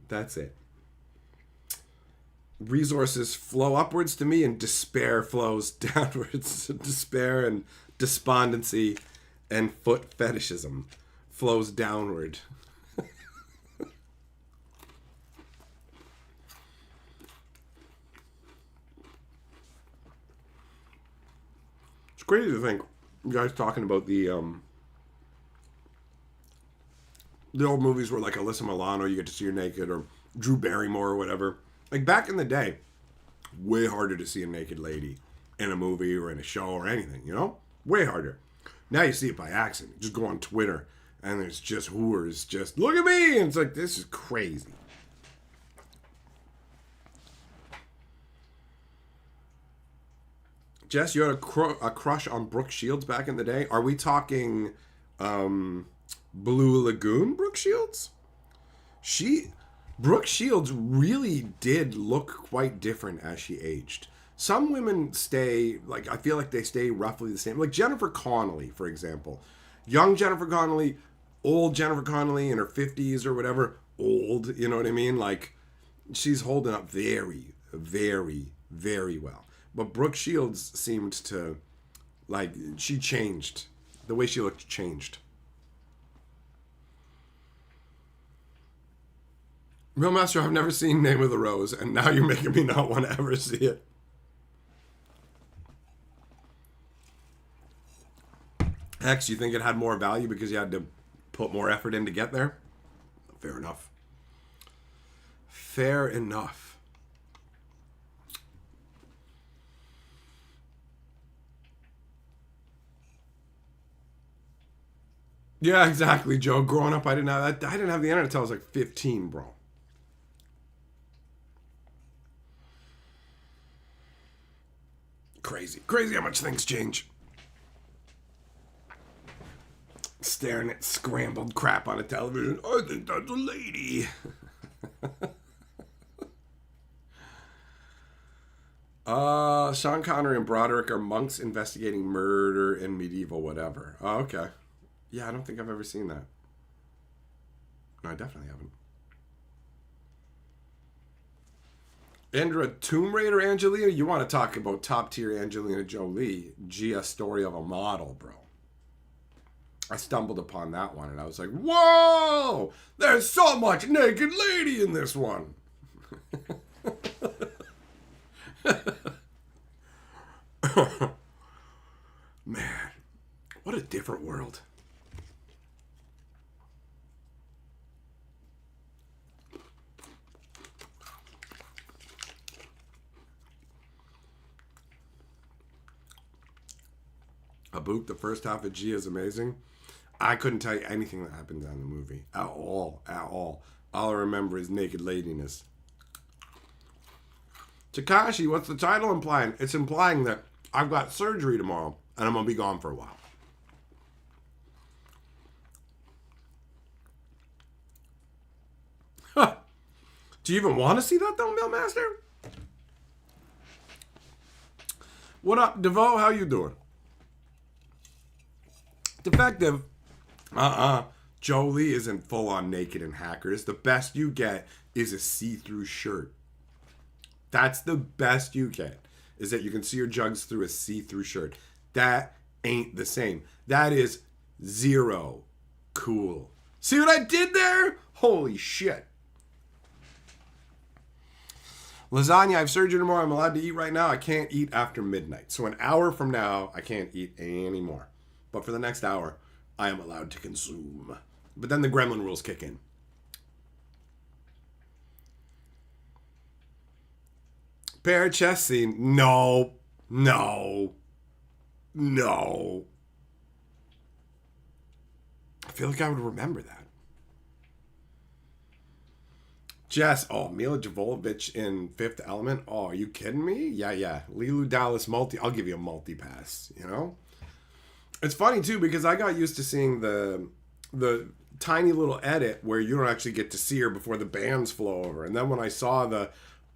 That's it. Resources flow upwards to me and despair flows downwards. Despair and despondency and foot fetishism flows downward. It's crazy to think you guys talking about the old movies where like Alyssa Milano, you get to see her naked, or Drew Barrymore or whatever. Like back in the day, way harder to see a naked lady in a movie or in a show or anything, you know? Way harder. Now you see it by accident. Just go on Twitter and there's just whores just, look at me! And it's like, this is crazy. Jess, you had a crush on Brooke Shields back in the day? Are we talking Blue Lagoon Brooke Shields? Brooke Shields really did look quite different as she aged. Some women stay, like, I feel like they stay roughly the same. Like Jennifer Connelly, for example. Young Jennifer Connelly, old Jennifer Connelly in her 50s or whatever. Old, you know what I mean? Like, she's holding up very, very, very well. But Brooke Shields seemed to, like, she changed. The way she looked changed. Real Master, I've never seen Name of the Rose, and now you're making me not want to ever see it. Hex, you think it had more value because you had to put more effort in to get there? Fair enough. Fair enough. Yeah, exactly, Joe. Growing up, I didn't have that. I didn't have the internet until I was like 15, bro. Crazy how much things change. Staring at scrambled crap on a television. I think that's a lady. Sean Connery and Broderick are monks investigating murder in medieval whatever. Oh, okay. Yeah, I don't think I've ever seen that. No, I definitely haven't. Andra Tomb Raider Angelina? You want to talk about top tier Angelina Jolie? Gia, Story of a Model, bro. I stumbled upon that one and I was like, whoa! There's so much naked lady in this one. Man, what a different world. Abook, the first half of G is amazing. I couldn't tell you anything that happened in the movie. At all. At all. All I remember is naked ladiness. Takashi, what's the title implying? It's implying that I've got surgery tomorrow and I'm going to be gone for a while. Huh. Do you even want to see that though, Millmaster? What up, DeVoe? How you doing? Defective. Jolie isn't full on naked in Hackers. The best you get is a see-through shirt. That's the best you get, is that you can see your jugs through a see-through shirt. That ain't the same. That is zero cool. See what I did there? Holy shit. Lasagna, I have surgery tomorrow. I'm allowed to eat right now. I can't eat after midnight. So an hour from now, I can't eat anymore. But for the next hour, I am allowed to consume. But then the gremlin rules kick in. Pair chess scene. No. No. No. I feel like I would remember that. Jess, oh, Mila Jovovich in Fifth Element. Oh, are you kidding me? Yeah. Lilu Dallas multi. I'll give you a multi-pass, you know? It's funny, too, because I got used to seeing the tiny little edit where you don't actually get to see her before the bands flow over. And then when I saw the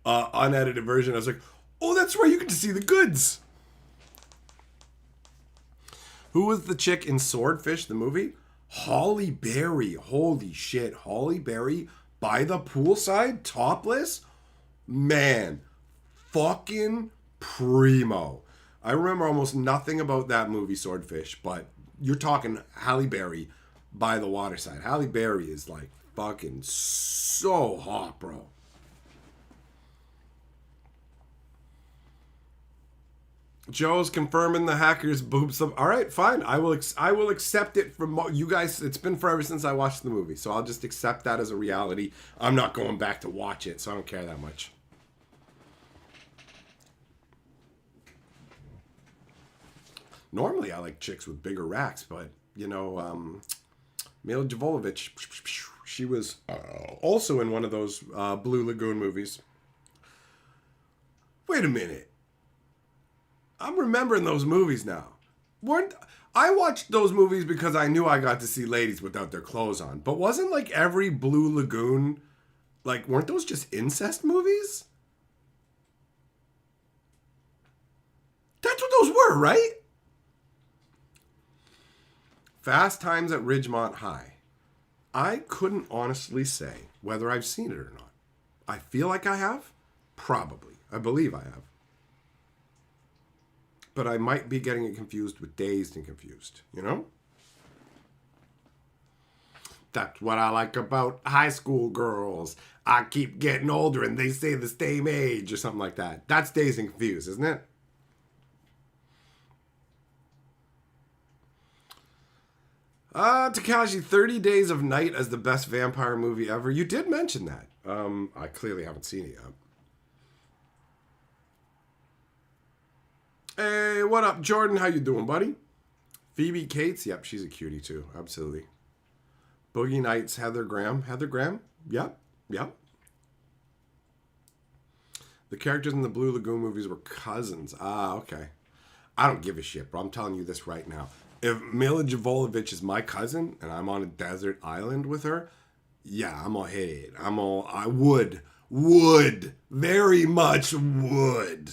unedited version, I was like, oh, that's right, you get to see the goods. Who was the chick in Swordfish, the movie? Holly Berry. Holy shit. Holly Berry by the poolside, topless? Man, fucking primo. I remember almost nothing about that movie, Swordfish, but you're talking Halle Berry by the waterside. Halle Berry is like fucking so hot, bro. Joe's confirming the Hackers boobs. All right, fine. I will accept it from you guys. It's been forever since I watched the movie, so I'll just accept that as a reality. I'm not going back to watch it, so I don't care that much. Normally, I like chicks with bigger racks, but, you know, Mila Jovovich, she was also in one of those Blue Lagoon movies. Wait a minute. I'm remembering those movies now. I watched those movies because I knew I got to see ladies without their clothes on. But wasn't like every Blue Lagoon, like, weren't those just incest movies? That's what those were, right? Fast Times at Ridgemont High. I couldn't honestly say whether I've seen it or not. I feel like I have. Probably. I believe I have. But I might be getting it confused with Dazed and Confused, you know? That's what I like about high school girls. I keep getting older and they say the same age or something like that. That's Dazed and Confused, isn't it? Takashi, 30 Days of Night as the best vampire movie ever. You did mention that. I clearly haven't seen it yet. Hey, what up, Jordan? How you doing, buddy? Phoebe Cates? Yep, she's a cutie too. Absolutely. Boogie Nights, Heather Graham. Heather Graham? Yep. The characters in the Blue Lagoon movies were cousins. Ah, okay. I don't give a shit, bro. I'm telling you this right now. If Mila Jovovich is my cousin and I'm on a desert island with her, yeah, I'm gonna hit it. I would, very much would.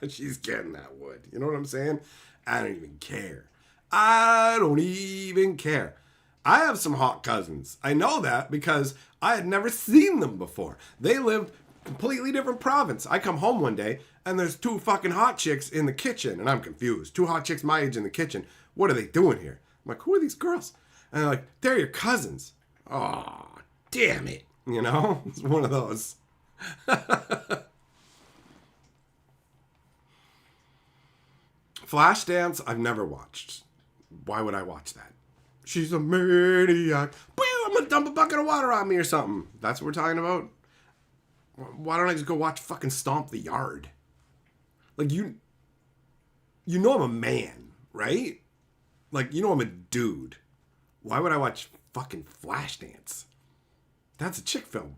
She's getting that wood. You know what I'm saying? I don't even care. I don't even care. I have some hot cousins. I know that because I had never seen them before. They lived completely different province. I come home one day and there's two fucking hot chicks in the kitchen and I'm confused. Two hot chicks my age in the kitchen. What are they doing here? I'm like, who are these girls? And they're like, they're your cousins. Oh, damn it. You know, it's one of those. Flashdance, I've never watched. Why would I watch that? She's a maniac. I'm gonna dump a bucket of water on me or something. That's what we're talking about? Why don't I just go watch fucking Stomp the Yard? Like, you know I'm a man, right? Like, you know I'm a dude. Why would I watch fucking Flashdance? That's a chick film.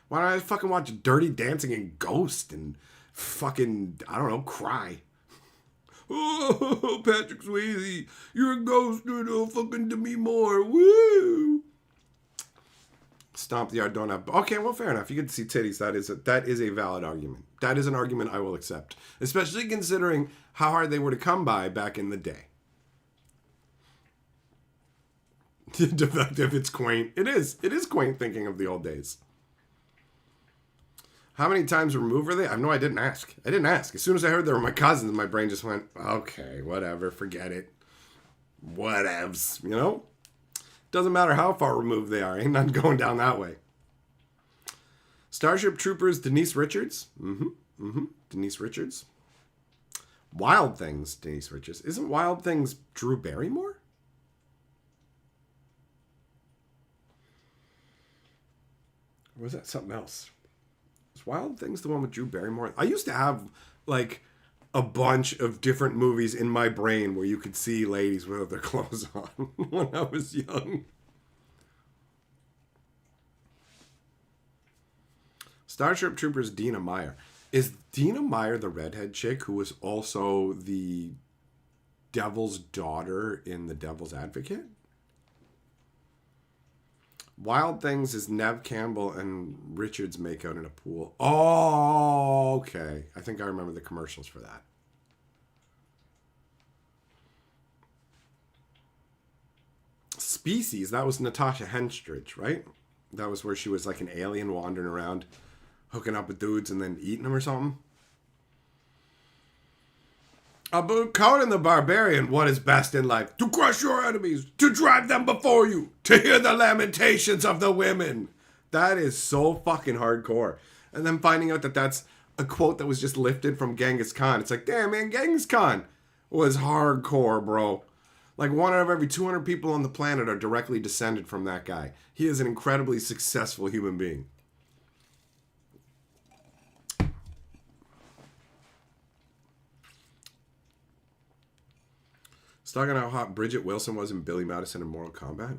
Why don't I fucking watch Dirty Dancing and Ghost and fucking, I don't know, cry? Oh, Patrick Swayze, you're a ghost, dude. Fucking Demi Moore. Woo! Stomp the Yard, don't have... Okay, well, fair enough. You get to see titties. That is a valid argument. That is an argument I will accept. Especially considering how hard they were to come by back in the day. Defective, it's quaint. It is. It is quaint thinking of the old days. How many times removed were they? I didn't ask. I didn't ask. As soon as I heard they were my cousins, my brain just went, okay, whatever, forget it. Whatevs, you know? Doesn't matter how far removed they are. Ain't nothing going down that way. Starship Troopers, Denise Richards. Denise Richards. Wild Things, Denise Richards. Isn't Wild Things Drew Barrymore? Or was that something else? Was Wild Things the one with Drew Barrymore? I used to have, like, a bunch of different movies in my brain where you could see ladies without their clothes on when I was young. Starship Troopers, Dina Meyer. Is Dina Meyer the redhead chick who was also the devil's daughter in The Devil's Advocate? Wild Things is Nev Campbell and Richards make out in a pool. Oh, okay. I think I remember the commercials for that. Species, that was Natasha Henstridge, right? That was where she was like an alien wandering around, hooking up with dudes and then eating them or something. About Conan the Barbarian, what is best in life? To crush your enemies, to drive them before you, to hear the lamentations of the women. That is so fucking hardcore. And then finding out that that's a quote that was just lifted from Genghis Khan. It's like, damn, man, Genghis Khan was hardcore, bro. Like, 1 out of every 200 people on the planet are directly descended from that guy. He is an incredibly successful human being. Talking about how hot Bridget Wilson was in Billy Madison in Mortal Kombat.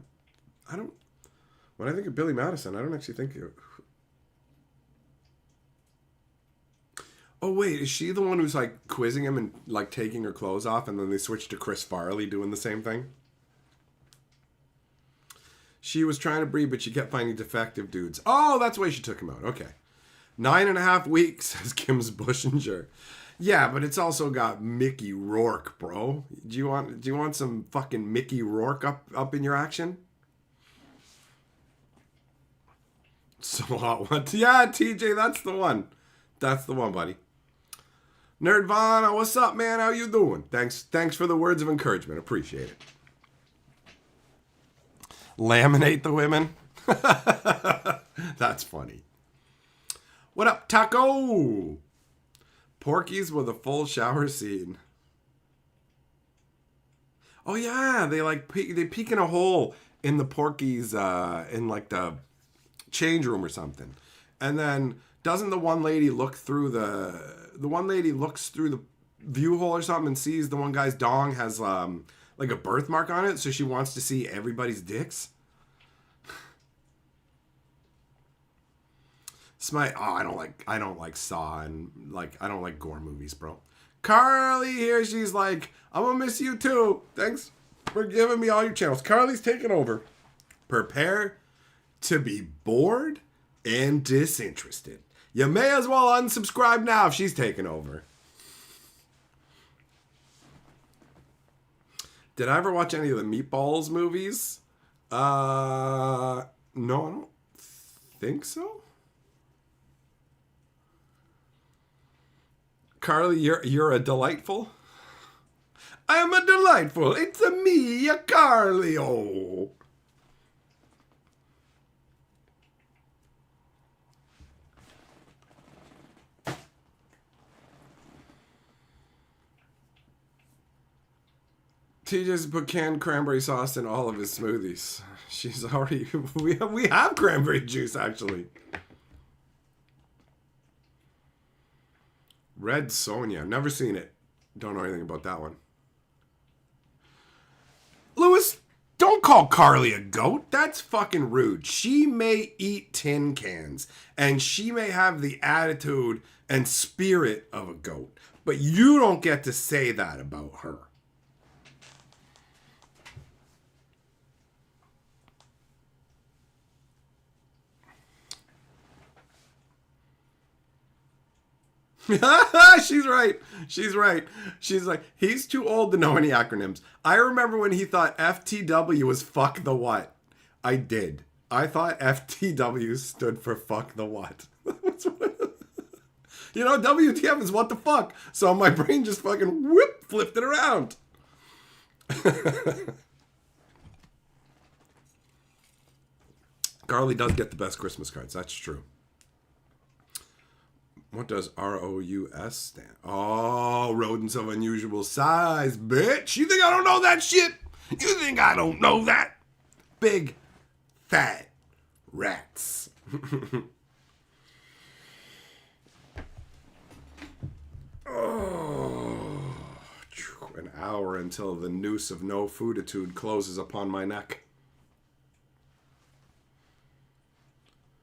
When I think of Billy Madison, I don't actually think of... Oh, wait, is she the one who's, like, quizzing him and, like, taking her clothes off, and then they switch to Chris Farley doing the same thing? She was trying to breed, but she kept finding defective dudes. Oh, that's why she took him out. Okay. 9.5 weeks, says Kim's Bushinger. Yeah, but it's also got Mickey Rourke, bro. Do you want some fucking Mickey Rourke up in your action? So hot one. Yeah, TJ, that's the one. That's the one, buddy. Nerdvana, what's up, man? How you doing? Thanks for the words of encouragement. Appreciate it. Laminate the women. That's funny. What up, Taco? Porky's with a full shower scene. Oh yeah, they peek in a hole in the Porky's in like the change room or something, and then doesn't the one lady look through the one lady looks through the view hole or something and sees the one guy's dong has like a birthmark on it, so she wants to see everybody's dicks. I don't like Saw and like I don't like gore movies, bro. Carly here, she's like, I'm gonna miss you too. Thanks for giving me all your channels. Carly's taking over. Prepare to be bored and disinterested. You may as well unsubscribe now if she's taking over. Did I ever watch any of the Meatballs movies? No, I don't think so. Carly, you're a delightful. I am a delightful. It's a me, a Carly. Oh. He just put canned cranberry sauce in all of his smoothies. She's already... We have cranberry juice, actually. Red Sonja. Never seen it. Don't know anything about that one. Lewis, don't call Carly a goat. That's fucking rude. She may eat tin cans, and she may have the attitude and spirit of a goat, but you don't get to say that about her. She's right. She's right. She's like, he's too old to know any acronyms. I remember when he thought FTW was fuck the what. I did. I thought FTW stood for fuck the what. You know, WTF is what the fuck. So my brain just fucking flipped it around. Carly does get the best Christmas cards. That's true. What does ROUS stand? Oh, rodents of unusual size, bitch. You think I don't know that shit? You think I don't know that? Big, fat rats. Oh, an hour until the noose of no fooditude closes upon my neck.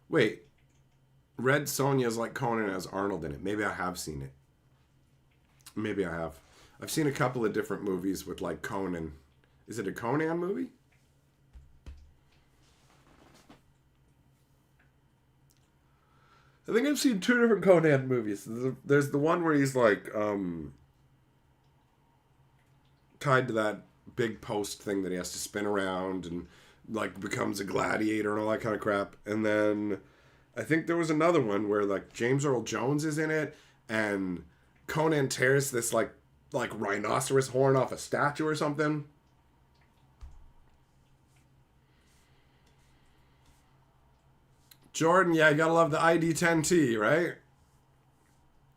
Wait. Red Sonja is like Conan as Arnold in it. Maybe I have seen it. Maybe I have. I've seen a couple of different movies with like Conan. Is it a Conan movie? I think I've seen two different Conan movies. There's the one where he's like tied to that big post thing that he has to spin around and like becomes a gladiator and all that kind of crap. And then I think there was another one where like James Earl Jones is in it and Conan tears this like rhinoceros horn off a statue or something. Jordan, yeah, you gotta love the ID10T, right?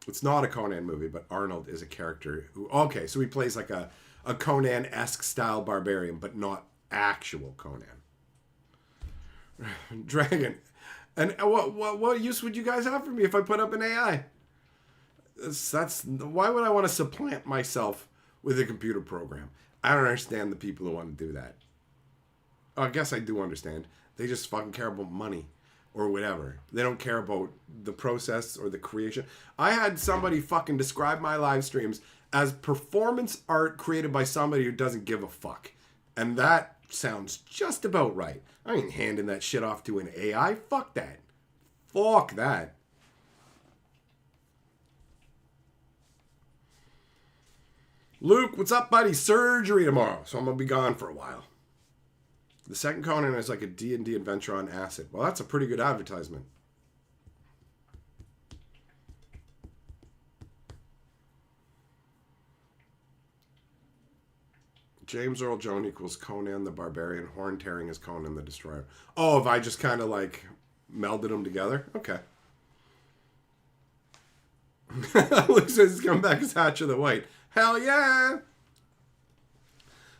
It's not a Conan movie, but Arnold is a character who... Okay, so he plays like a Conan-esque style barbarian, but not actual Conan. Dragon. And what use would you guys have for me if I put up an AI? That's why would I want to supplant myself with a computer program? I don't understand the people who want to do that. Oh, I guess I do understand. They just fucking care about money or whatever. They don't care about the process or the creation. I had somebody fucking describe my live streams as performance art created by somebody who doesn't give a fuck. And that sounds just about right. I ain't handing that shit off to an AI. Fuck that. Fuck that. Luke, what's up, buddy? Surgery tomorrow, so I'm going to be gone for a while. The second Conan is like a D&D adventure on acid. Well, that's a pretty good advertisement. James Earl Jones equals Conan the Barbarian. Horn tearing is Conan the Destroyer. Oh, if I just kind of like melded them together? Okay. Luke says he's coming back as Hatcher the White. Hell yeah!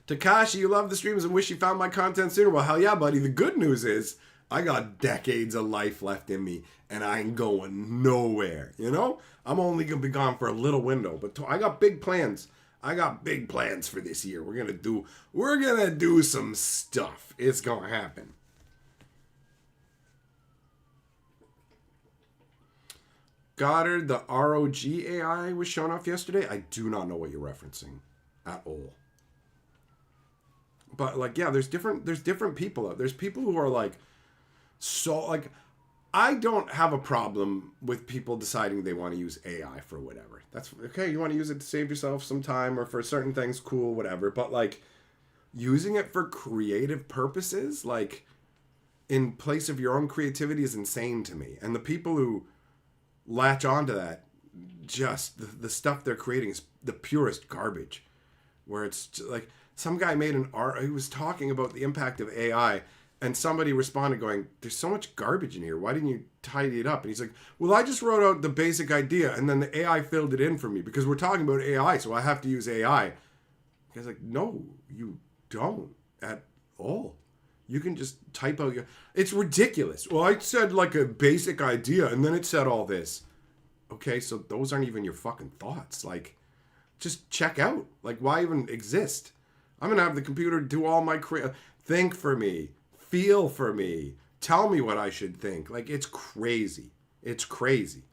Takashi, you love the streams and wish you found my content sooner. Well, hell yeah, buddy. The good news is I got decades of life left in me and I ain't going nowhere. You know? I'm only going to be gone for a little window, but I got big plans. I got big plans for this year. We're gonna do some stuff. It's gonna happen. Goddard, the ROG AI was shown off yesterday. I do not know what you're referencing at all. But like, yeah, there's different people out. There's people who are like, so like, I don't have a problem with people deciding they want to use AI for whatever. That's okay. You want to use it to save yourself some time or for certain things, cool, whatever. But like, using it for creative purposes, like in place of your own creativity, is insane to me. And the people who latch onto that, just the stuff they're creating is the purest garbage. Where it's just like some guy made an art, he was talking about the impact of AI, and somebody responded going, there's so much garbage in here, why didn't you tidy it up? And he's like, well, I just wrote out the basic idea and then the AI filled it in for me because we're talking about AI, so I have to use AI. The guy's like, no, you don't at all. You can just type out your... It's ridiculous. Well, I said like a basic idea and then it said all this. Okay, so those aren't even your fucking thoughts. Like, just check out. Like, why even exist? I'm going to have the computer do all my... think for me. Feel for me. Tell me what I should think. Like, it's crazy. It's crazy.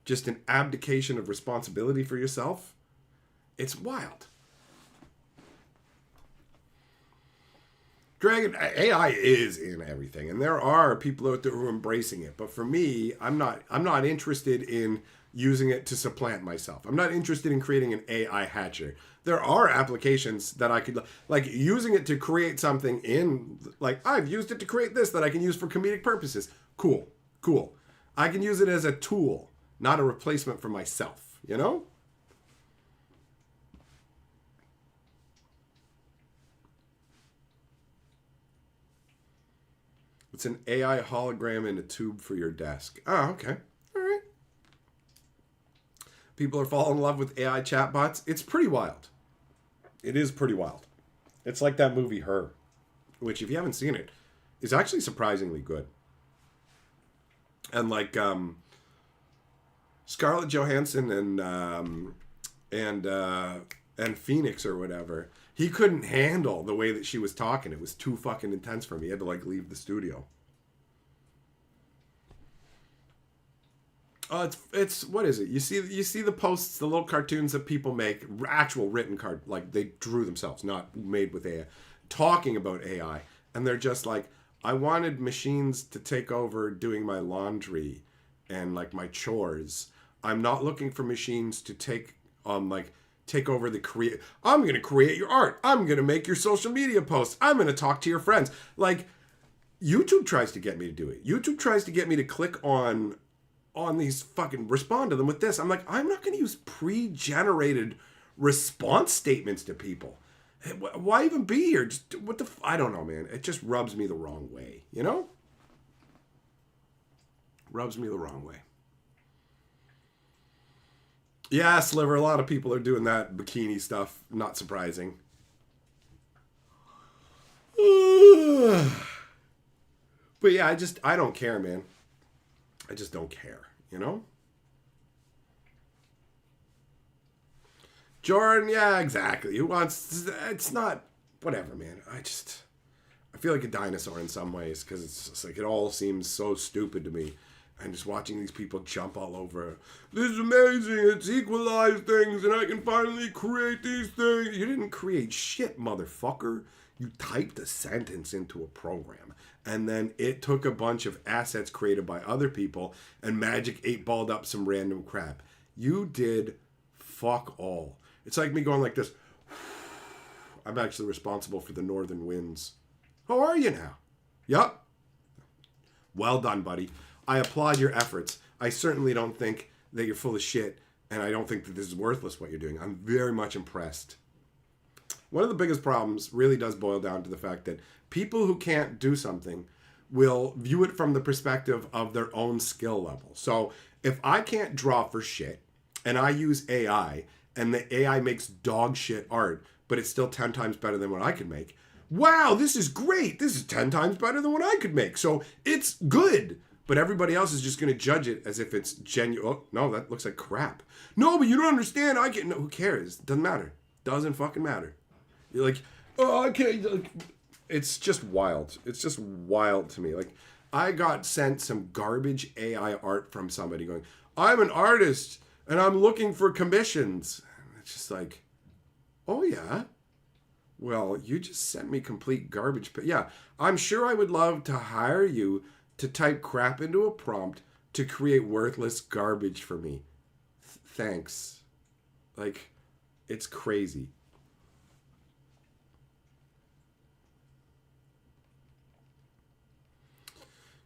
Just an abdication of responsibility for yourself. It's wild. Dragon, AI is in everything, and there are people out there who are embracing it. But for me, I'm not interested in using it to supplant myself. I'm not interested in creating an AI hatcher. There are applications that I could, like using it to create something in, like I've used it to create this that I can use for comedic purposes. Cool. I can use it as a tool, not a replacement for myself, you know? It's an AI hologram in a tube for your desk. Oh, okay. All right. People are falling in love with AI chatbots. It's pretty wild. It is pretty wild. It's like that movie Her, which if you haven't seen it, is actually surprisingly good. And like Scarlett Johansson and Phoenix or whatever, he couldn't handle the way that she was talking. It was too fucking intense for him. He had to like leave the studio. It's what is it? You see the posts, the little cartoons that people make, actual written card, like they drew themselves, not made with AI, talking about AI, and they're just like, I wanted machines to take over doing my laundry and like my chores. I'm not looking for machines to take over the create. I'm going to create your art. I'm going to make your social media posts. I'm going to talk to your friends. Like YouTube tries to get me to do it. YouTube tries to get me to click on these fucking respond to them with this. I'm like, I'm not going to use pre-generated response statements to people. Why even be here? Just what the I don't know, man. It just rubs me the wrong way, you know? Rubs me the wrong way. Yeah, Sliver, a lot of people are doing that bikini stuff. Not surprising. But yeah, I don't care, man. I just don't care, you know? Jordan, yeah, exactly. Who wants... It's not... Whatever, man. I feel like a dinosaur in some ways because it's just like it all seems so stupid to me. And just watching these people jump all over. This is amazing. It's equalized things and I can finally create these things. You didn't create shit, motherfucker. You typed a sentence into a program. And then it took a bunch of assets created by other people and magic 8-balled up some random crap. You did fuck all. It's like me going like this. I'm actually responsible for the northern winds. How are you now? Yup. Well done, buddy. I applaud your efforts. I certainly don't think that you're full of shit, and I don't think that this is worthless what you're doing. I'm very much impressed. One of the biggest problems really does boil down to the fact that people who can't do something will view it from the perspective of their own skill level. So if I can't draw for shit, and I use AI, and the AI makes dog shit art, but it's still 10 times better than what I could make, wow, this is great. This is 10 times better than what I could make. So it's good. But everybody else is just going to judge it as if it's genuine. Oh, no, that looks like crap. No, but you don't understand. I can't. No, who cares? Doesn't matter. Doesn't fucking matter. You're like, oh, I can't. It's just wild. It's just wild to me. Like, I got sent some garbage AI art from somebody going, I'm an artist and I'm looking for commissions. And it's just like, oh, yeah. Well, you just sent me complete garbage. But yeah, I'm sure I would love to hire you to type crap into a prompt to create worthless garbage for me. Thanks. Like, it's crazy.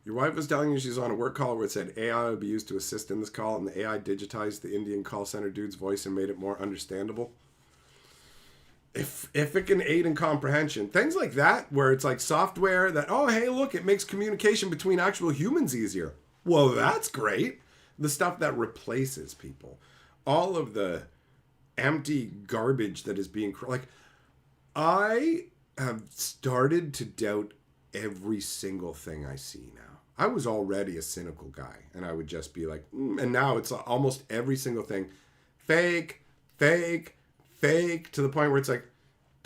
Your wife was telling you she's on a work call where it said AI would be used to assist in this call, and the AI digitized the Indian call center dude's voice and made it more understandable. If it can aid in comprehension, things like that, where it's like software that, oh, hey, look, it makes communication between actual humans easier. Well, that's great. The stuff that replaces people, all of the empty garbage that is being like, I have started to doubt every single thing I see now. I was already a cynical guy, and I would just be like, and now it's almost every single thing, fake, fake, fake, to the point where it's like,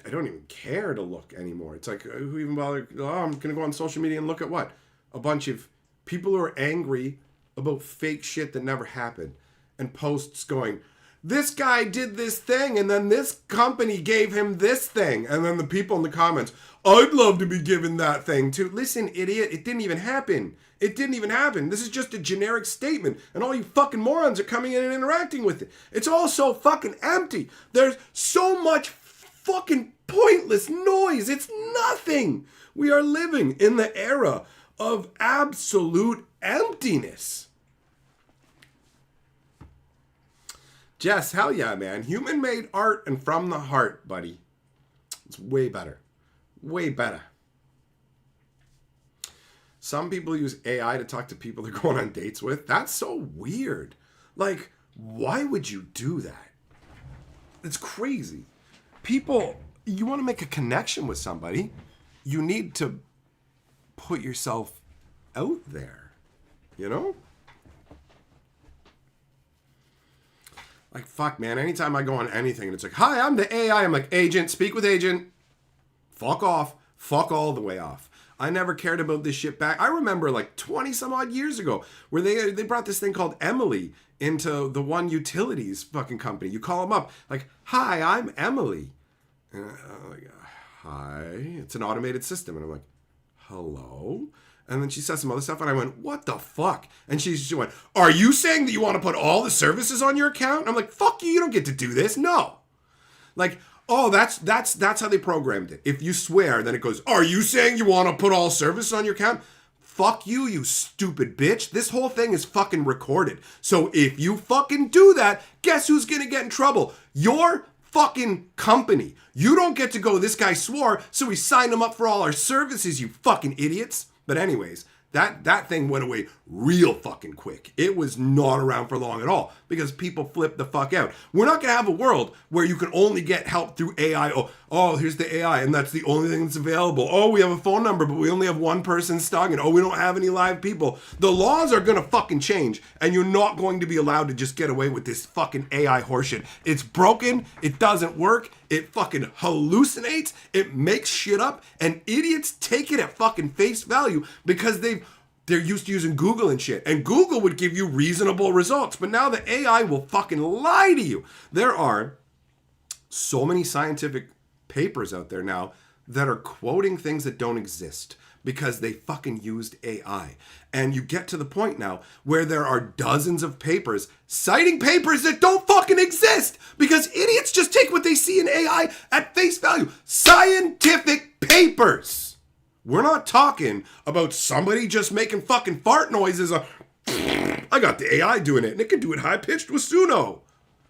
I don't even care to look anymore. It's like, who even bothered? Oh, I'm going to go on social media and look at what? A bunch of people who are angry about fake shit that never happened, and posts going, this guy did this thing, and then this company gave him this thing. And then the people in the comments, I'd love to be given that thing too. Listen, idiot, it didn't even happen. It didn't even happen. This is just a generic statement, and all you fucking morons are coming in and interacting with it. It's all so fucking empty. There's so much fucking pointless noise. It's nothing. We are living in the era of absolute emptiness. Jess, hell yeah, man. Human-made art and from the heart, buddy. It's way better. Way better. Some people use AI to talk to people they're going on dates with. That's so weird. Like, why would you do that? It's crazy. People, you want to make a connection with somebody, you need to put yourself out there, you know? Like, fuck, man, anytime I go on anything and it's like, hi, I'm the AI, I'm like, agent, speak with agent. Fuck off. Fuck all the way off. I never cared about this shit back. I remember like 20 some odd years ago where they brought this thing called Emily into the one utilities fucking company. You call them up like, hi, I'm Emily. And I'm like, hi. It's an automated system. And I'm like, hello? And then she said some other stuff, and I went, what the fuck? And she went, are you saying that you want to put all the services on your account? And I'm like, fuck you, you don't get to do this. No. Like, oh, that's how they programmed it. If you swear, then it goes, are you saying you want to put all services on your account? Fuck you, you stupid bitch. This whole thing is fucking recorded. So if you fucking do that, guess who's gonna get in trouble? Your fucking company. You don't get to go, this guy swore, so we signed him up for all our services, you fucking idiots. But anyways, that thing went away real fucking quick. It was not around for long at all because people flipped the fuck out. We're not going to have a world where you can only get help through AI. Oh, here's the AI and that's the only thing that's available. Oh, we have a phone number, but we only have one person stuck. And oh, we don't have any live people. The laws are going to fucking change and you're not going to be allowed to just get away with this fucking AI horseshit. It's broken. It doesn't work. It fucking hallucinates. It makes shit up and idiots take it at fucking face value because they're used to using Google and shit. And Google would give you reasonable results. But now the AI will fucking lie to you. There are so many scientific papers out there now that are quoting things that don't exist because they fucking used AI. And you get to the point now where there are dozens of papers citing papers that don't fucking exist because idiots just take what they see in AI at face value. Scientific papers. We're not talking about somebody just making fucking fart noises. I got the AI doing it and it can do it high-pitched with Suno.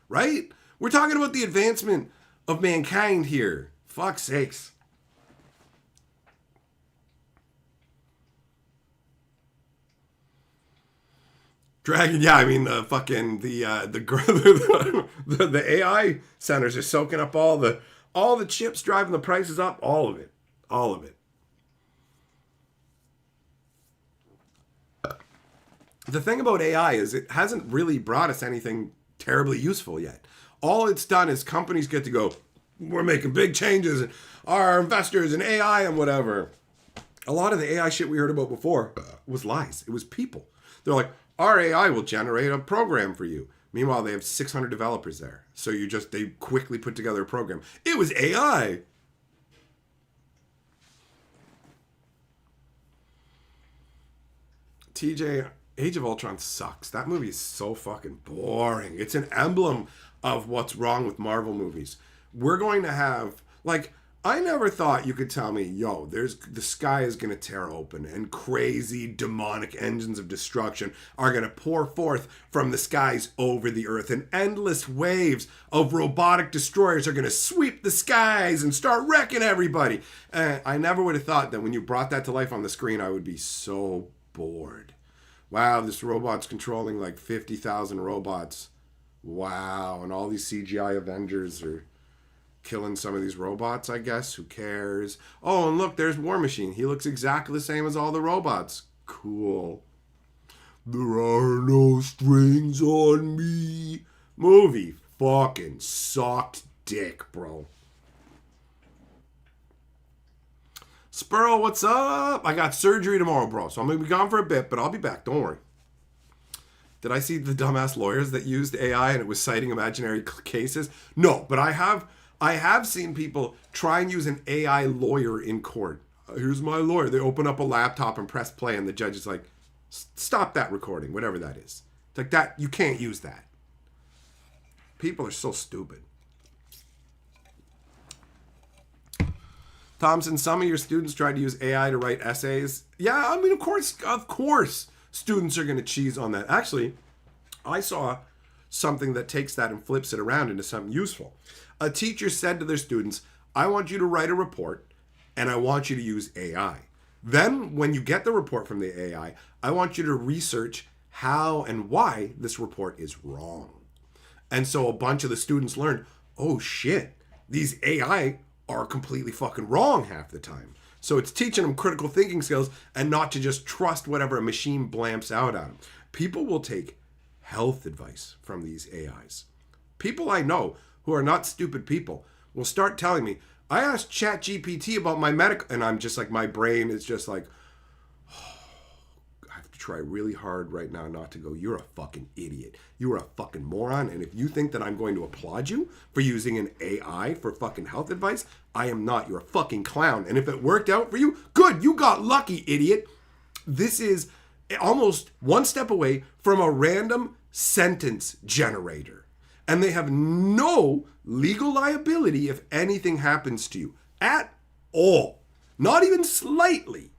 Right? We're talking about the advancement of mankind here. Fuck's sakes. Dragon, yeah, I mean the fucking the AI centers are soaking up all the chips, driving the prices up, all of it. The thing about AI is it hasn't really brought us anything terribly useful yet. All it's done is companies get to go, we're making big changes, and our investors in AI and whatever. A lot of the AI shit we heard about before was lies. It was people. They're like, our AI will generate a program for you. Meanwhile, they have 600 developers there. So they quickly put together a program. It was AI. TJ, Age of Ultron sucks. That movie is so fucking boring. It's an emblem of what's wrong with Marvel movies. We're going to have, like, I never thought you could tell me, yo, the sky is going to tear open and crazy demonic engines of destruction are going to pour forth from the skies over the earth, and endless waves of robotic destroyers are going to sweep the skies and start wrecking everybody. I never would have thought that when you brought that to life on the screen, I would be so bored. Wow, this robot's controlling like 50,000 robots. Wow, and all these CGI Avengers are killing some of these robots, I guess. Who cares? Oh, and look, there's War Machine. He looks exactly the same as all the robots. Cool. There are no strings on me. Movie fucking sucked dick, bro. Spurl, what's up? I got surgery tomorrow, bro. So I'm going to be gone for a bit, but I'll be back. Don't worry. Did I see the dumbass lawyers that used AI and it was citing imaginary cases? No, but I have seen people try and use an AI lawyer in court. Here's my lawyer. They open up a laptop and press play, and the judge is like, stop that recording, whatever that is. It's like that, you can't use that. People are so stupid. Thompson, some of your students tried to use AI to write essays. Yeah, I mean, of course, students are going to cheese on that. Actually, I saw something that takes that and flips it around into something useful. A teacher said to their students, I want you to write a report and I want you to use AI. Then when you get the report from the AI, I want you to research how and why this report is wrong. And so a bunch of the students learned, oh shit, these AI are completely fucking wrong half the time. So it's teaching them critical thinking skills and not to just trust whatever a machine blamps out at them. People will take health advice from these AIs. People I know who are not stupid people will start telling me, I asked ChatGPT about my medical, and I'm just like, my brain is just like, oh, I have to try really hard right now not to go, you're a fucking idiot. You are a fucking moron. And if you think that I'm going to applaud you for using an AI for fucking health advice, I am not. You're a fucking clown. And if it worked out for you, good, you got lucky, idiot. This is almost one step away from a random sentence generator. And they have no legal liability if anything happens to you at all. Not even slightly.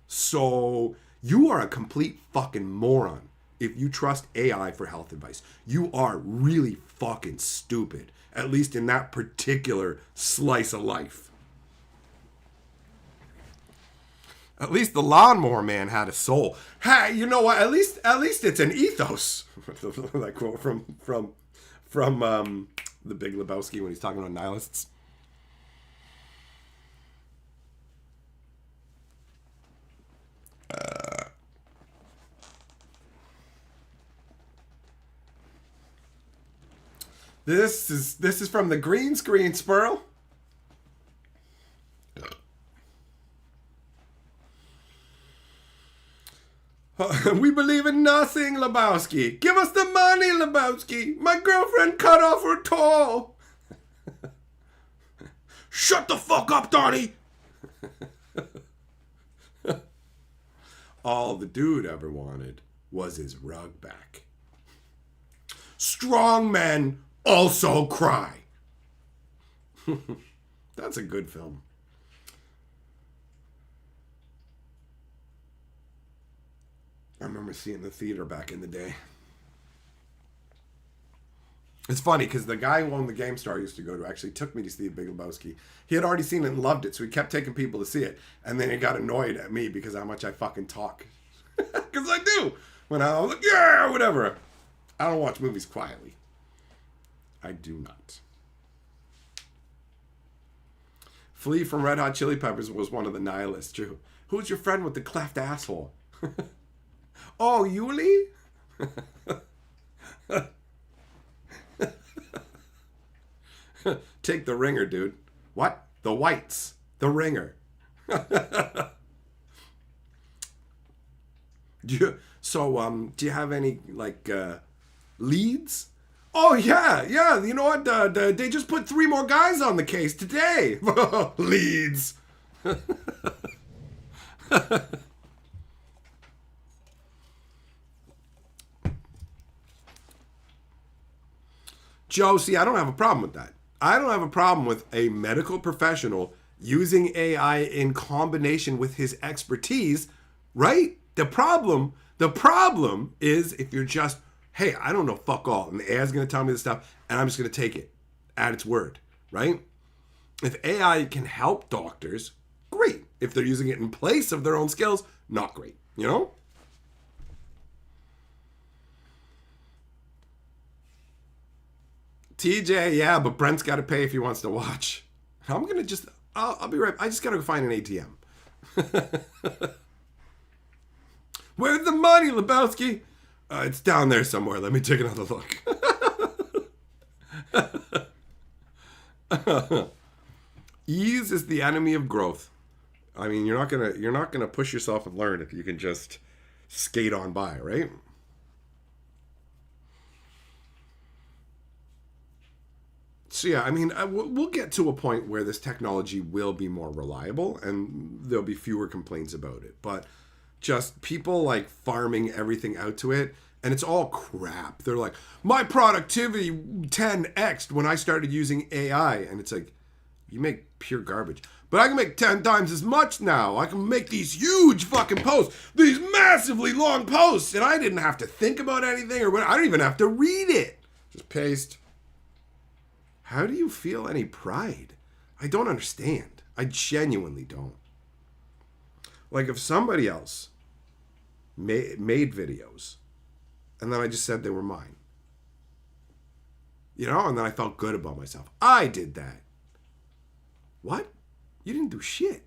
So you are a complete fucking moron if you trust AI for health advice. You are really fucking stupid, at least in that particular slice of life. At least the lawnmower man had a soul. Hey, you know what? At least it's an ethos. That quote from The Big Lebowski when he's talking about nihilists. This is from the green screen, Spurl. We believe in nothing, Lebowski. Give us the money, Lebowski. My girlfriend cut off her toe. Shut the fuck up, Donnie. All the dude ever wanted was his rug back. Strong men also cry. That's a good film. I remember seeing it in the theater back in the day. It's funny because the guy who owned the GameStar I used to go to actually took me to see The Big Lebowski. He had already seen it and loved it, so he kept taking people to see it. And then he got annoyed at me because how much I fucking talk. Because I do. When I was like, yeah, whatever. I don't watch movies quietly. I do not. Flea from Red Hot Chili Peppers was one of the nihilists, too. Who's your friend with the cleft asshole? Oh, Yuli? Take the ringer, dude. What? The whites. The ringer. Do you have any, leads? Oh, yeah. You know what? They just put 3 more guys on the case today. Leads. Joe, see, I don't have a problem with that. I don't have a problem with a medical professional using AI in combination with his expertise, right? The problem is if you're just, hey, I don't know fuck all, and the AI is going to tell me this stuff, and I'm just going to take it at its word, right? If AI can help doctors, great. If they're using it in place of their own skills, not great, you know? TJ, yeah, but Brent's got to pay if he wants to watch. I'm going to just, I'll be right. I just got to go find an ATM. Where's the money, Lebowski? It's down there somewhere. Let me take another look. Ease is the enemy of growth. I mean, you're not gonna push yourself and learn if you can just skate on by, right? So yeah, I mean, we'll get to a point where this technology will be more reliable and there'll be fewer complaints about it. But just people like farming everything out to it, and it's all crap. They're like, my productivity 10x'd when I started using AI, and it's like, you make pure garbage. But I can make 10 times as much now. I can make these huge fucking posts, these massively long posts, and I didn't have to think about anything or I don't even have to read it. Just paste. How do you feel any pride? I don't understand. I genuinely don't. Like if somebody else made videos and then I just said they were mine, you know, and then I felt good about myself. I did that. What? You didn't do shit.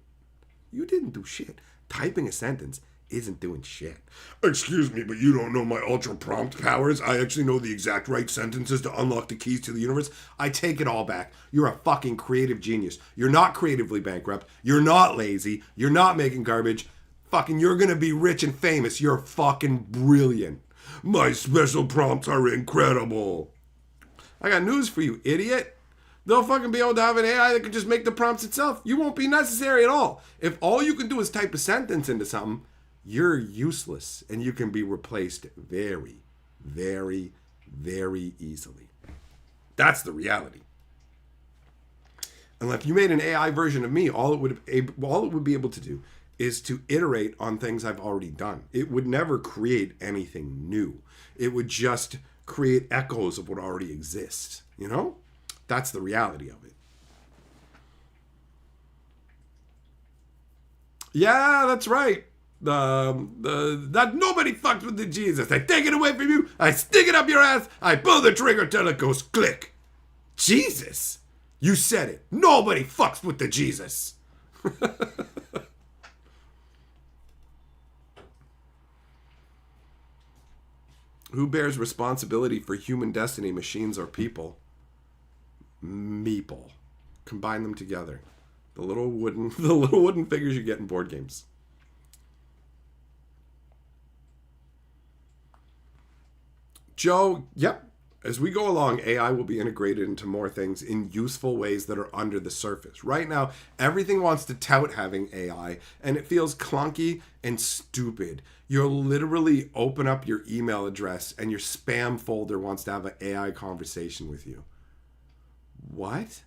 You didn't do shit. Typing a sentence isn't doing shit. Excuse me, but you don't know my ultra prompt powers. I actually know the exact right sentences to unlock the keys to the universe. I take it all back. You're a fucking creative genius. You're not creatively bankrupt. You're not lazy. You're not making garbage. Fucking, you're gonna be rich and famous. You're fucking brilliant. My special prompts are incredible. I got news for you, idiot. They'll fucking be able to have an AI that can just make the prompts itself. You won't be necessary at all. If all you can do is type a sentence into something, you're useless and you can be replaced very, very, very easily. That's the reality. And if you made an AI version of me, all it would be able to do is to iterate on things I've already done. It would never create anything new. It would just create echoes of what already exists, you know? That's the reality of it. Yeah, that's right. That nobody fucks with the Jesus. I take it away from you. I stick it up your ass. I pull the trigger till it goes click. Jesus, you said it. Nobody fucks with the Jesus. Who bears responsibility for human destiny, machines or people? Meeple. Combine them together. The little wooden figures you get in board games. Joe, yep. As we go along, AI will be integrated into more things in useful ways that are under the surface. Right now, everything wants to tout having AI, and it feels clunky and stupid. You'll literally open up your email address, and your spam folder wants to have an AI conversation with you. What?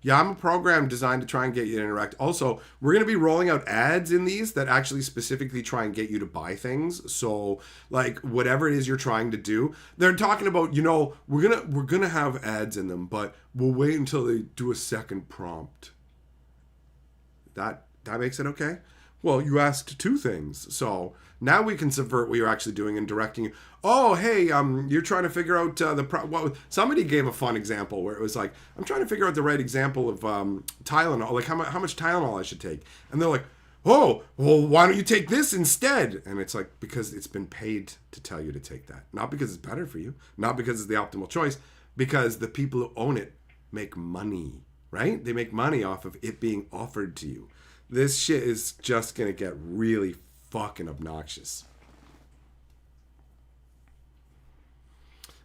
Yeah, I'm a program designed to try and get you to interact. Also, we're going to be rolling out ads in these that actually specifically try and get you to buy things. So, like, whatever it is you're trying to do, they're talking about, you know, we're gonna have ads in them, but we'll wait until they do a second prompt. That makes it okay? Well, you asked two things, so now we can subvert what you're actually doing and directing you. Oh, hey, you're trying to figure out somebody gave a fun example where it was like, I'm trying to figure out the right example of Tylenol, like how much Tylenol I should take. And they're like, oh, well, why don't you take this instead? And it's like, because it's been paid to tell you to take that. Not because it's better for you, not because it's the optimal choice, because the people who own it make money, right? They make money off of it being offered to you. This shit is just going to get really fucking obnoxious.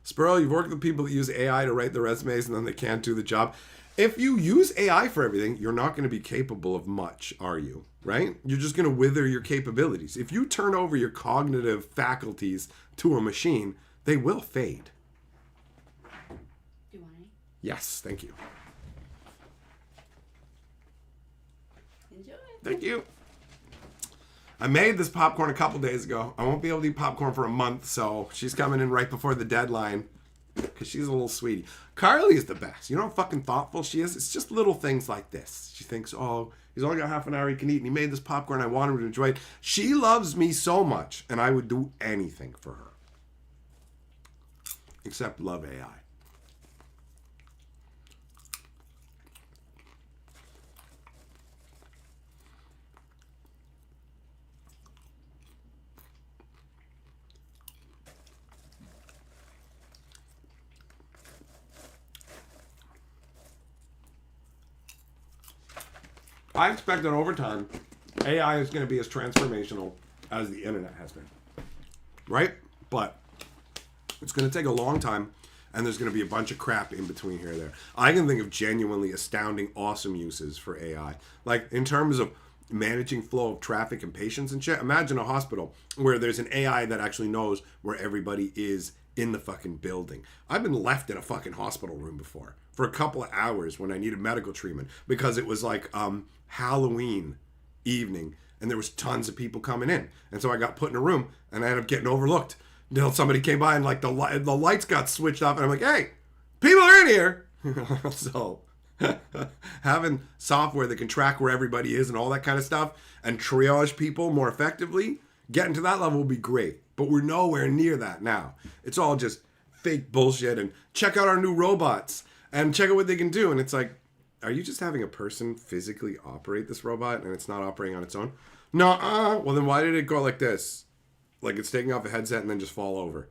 Spurl, you've worked with people that use AI to write their resumes and then they can't do the job. If you use AI for everything, you're not going to be capable of much, are you? Right? You're just going to wither your capabilities. If you turn over your cognitive faculties to a machine, they will fade. Do you want any? Yes, thank you. Enjoy. Thank you. I made this popcorn a couple days ago. I won't be able to eat popcorn for a month, so she's coming in right before the deadline because she's a little sweetie. Carly is the best. You know how fucking thoughtful she is? It's just little things like this. She thinks, oh, he's only got half an hour he can eat, and he made this popcorn. I want him to enjoy it. She loves me so much, and I would do anything for her. Except love AI. I expect that over time, AI is going to be as transformational as the internet has been. Right? But it's going to take a long time, and there's going to be a bunch of crap in between here and there. I can think of genuinely astounding, awesome uses for AI. Like, in terms of managing flow of traffic and patients and shit. Imagine a hospital where there's an AI that actually knows where everybody is in the fucking building. I've been left in a fucking hospital room before for a couple of hours when I needed medical treatment because it was like Halloween evening and there was tons of people coming in. And so I got put in a room and I ended up getting overlooked until somebody came by and like the lights got switched off and I'm like, hey, people are in here. So having software that can track where everybody is and all that kind of stuff and triage people more effectively, getting to that level will be great. But we're nowhere near that now. It's all just fake bullshit and check out our new robots and check out what they can do. And it's like, are you just having a person physically operate this robot and it's not operating on its own? No, well then why did it go like this? Like it's taking off a headset and then just fall over.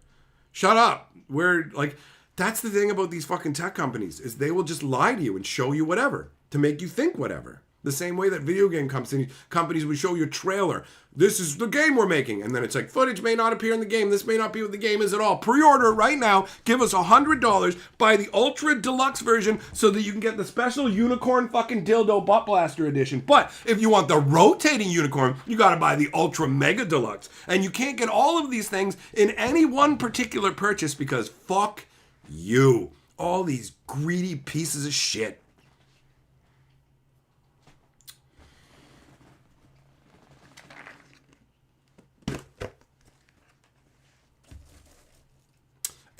Shut up. We're like, that's the thing about these fucking tech companies is they will just lie to you and show you whatever to make you think whatever. The same way that video game companies would show you a trailer. This is the game we're making. And then it's like, footage may not appear in the game. This may not be what the game is at all. Pre-order right now. Give us $100. Buy the Ultra Deluxe version so that you can get the special unicorn fucking dildo butt blaster edition. But if you want the rotating unicorn, you got to buy the Ultra Mega Deluxe. And you can't get all of these things in any one particular purchase because fuck you. All these greedy pieces of shit.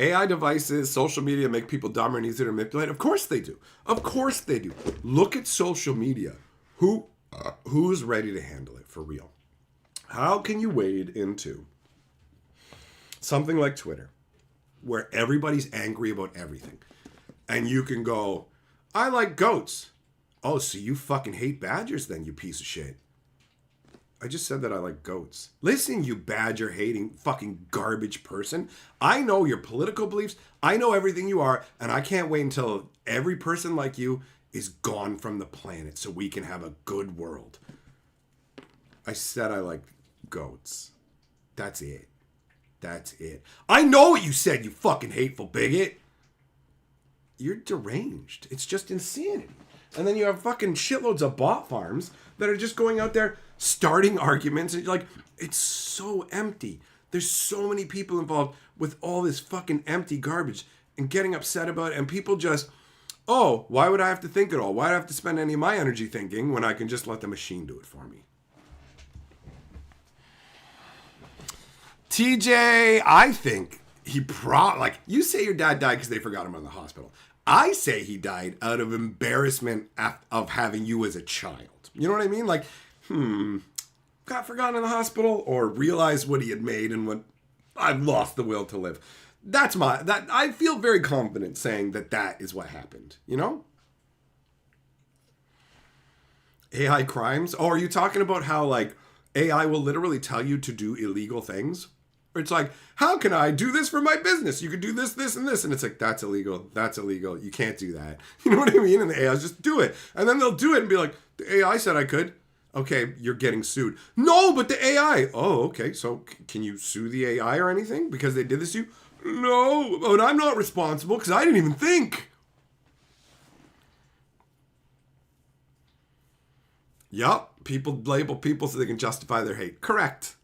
AI devices, social media make people dumber and easier to manipulate. Of course they do. Of course they do. Look at social media. Who's ready to handle it for real? How can you wade into something like Twitter where everybody's angry about everything and you can go, I like goats. Oh, so you fucking hate badgers then, you piece of shit. I just said that I like goats. Listen, you badger hating fucking garbage person. I know your political beliefs. I know everything you are. And I can't wait until every person like you is gone from the planet so we can have a good world. I said I like goats. That's it. That's it. I know what you said, you fucking hateful bigot. You're deranged. It's just insanity. And then you have fucking shitloads of bot farms that are just going out there starting arguments and like it's so empty. There's so many people involved with all this fucking empty garbage and getting upset about it and people just, oh, why would I have to think it all? Why do I have to spend any of my energy thinking when I can just let the machine do it for me? TJ, I think he like you say your dad died because they forgot him in the hospital. I say he died out of embarrassment of having you as a child. You know what I mean? Like, got forgotten in the hospital or realized what he had made and what I've lost the will to live. That I feel very confident saying that is what happened, you know? AI crimes? Oh, are you talking about how like AI will literally tell you to do illegal things? Or it's like, how can I do this for my business? You could do this, this, and this. And it's like, that's illegal. That's illegal. You can't do that. You know what I mean? And the AI just do it. And then they'll do it and be like, the AI said I could. Okay, you're getting sued. No, but the AI. Oh, okay. So can you sue the AI or anything because they did this to you? No, but I'm not responsible because I didn't even think. Yup, people label people so they can justify their hate. Correct.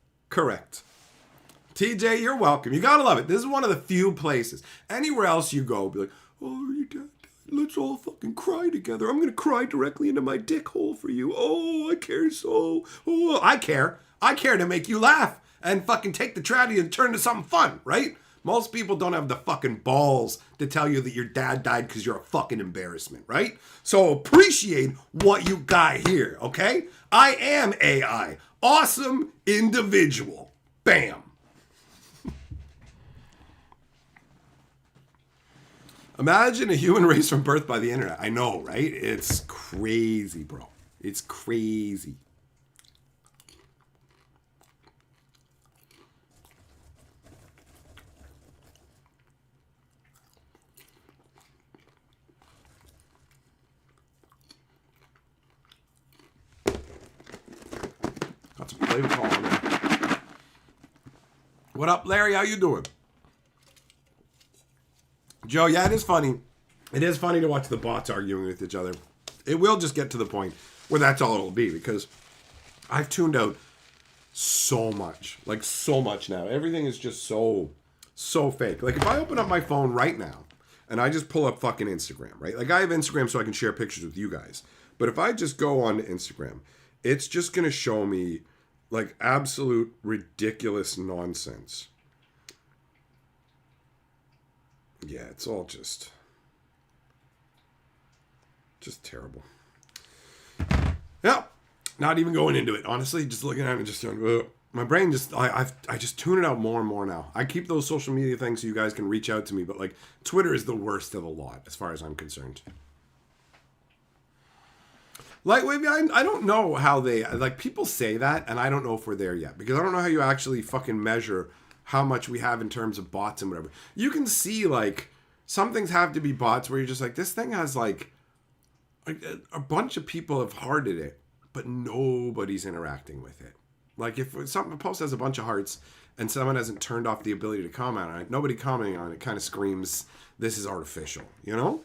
TJ, you're welcome. You gotta love it. This is one of the few places. Anywhere else you go, be like, oh, your dad died. let's all fucking cry together. I'm gonna cry directly into my dick hole for you. Oh, I care so. Oh, I care. I care to make you laugh and fucking take the tragedy and turn it into something fun, right? Most people don't have the fucking balls to tell you that your dad died because you're a fucking embarrassment, right? So appreciate what you got here, okay? I am AI. Awesome individual. Bam. Imagine a human race from birth by the internet. I know, right? It's crazy, bro. It's crazy. Got some flavor call on there. What up, Larry? How you doing? Joe, yeah, it is funny. It is funny to watch the bots arguing with each other. It will just get to the point where that's all it'll be, because I've tuned out so much. Like, so much now. Everything is just so fake. Like, if I open up my phone right now and I just pull up fucking Instagram, right? Like, I have Instagram so I can share pictures with you guys. But if I just go on to Instagram, it's just going to show me, like, absolute ridiculous nonsense. Yeah, it's all just terrible. Yeah, not even going into it. Honestly, just looking at it and just going, my brain just, I just tune it out more and more now. I keep those social media things so you guys can reach out to me, but like Twitter is the worst of the lot as far as I'm concerned. Like, I don't know how they, like, people say that, and I don't know if we're there yet, because I don't know how you actually fucking measure how much we have in terms of bots and whatever. You can see, like, some things have to be bots where you're just like, this thing has, like a bunch of people have hearted it, but nobody's interacting with it. Like, if a post has a bunch of hearts and someone hasn't turned off the ability to comment on it, nobody commenting on it kind of screams, this is artificial, you know?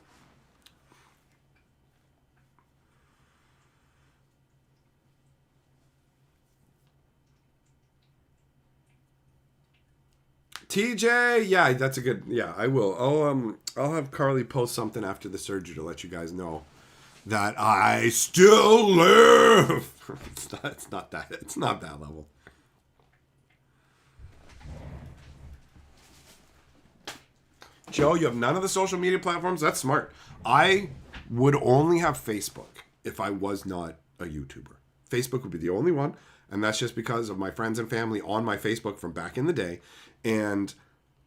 TJ, yeah, that's a good. Yeah, I will. I'll have Carly post something after the surgery to let you guys know that I still live. It's not that level. Joe, you have none of the social media platforms. That's smart. I would only have Facebook if I was not a YouTuber. Facebook would be the only one, and that's just because of my friends and family on my Facebook from back in the day. And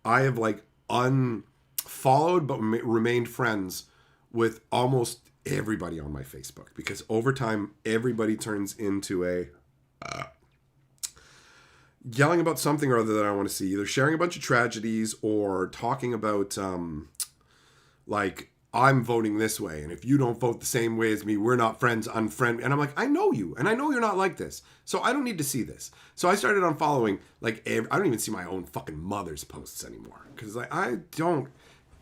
I have like unfollowed but remained friends with almost everybody on my Facebook, because over time everybody turns into a yelling about something or other that I want to see, either sharing a bunch of tragedies or talking about like, I'm voting this way, and if you don't vote the same way as me, we're not friends, unfriend. And I'm like, I know you, and I know you're not like this, so I don't need to see this. So I started unfollowing, like, I don't even see my own fucking mother's posts anymore, because like,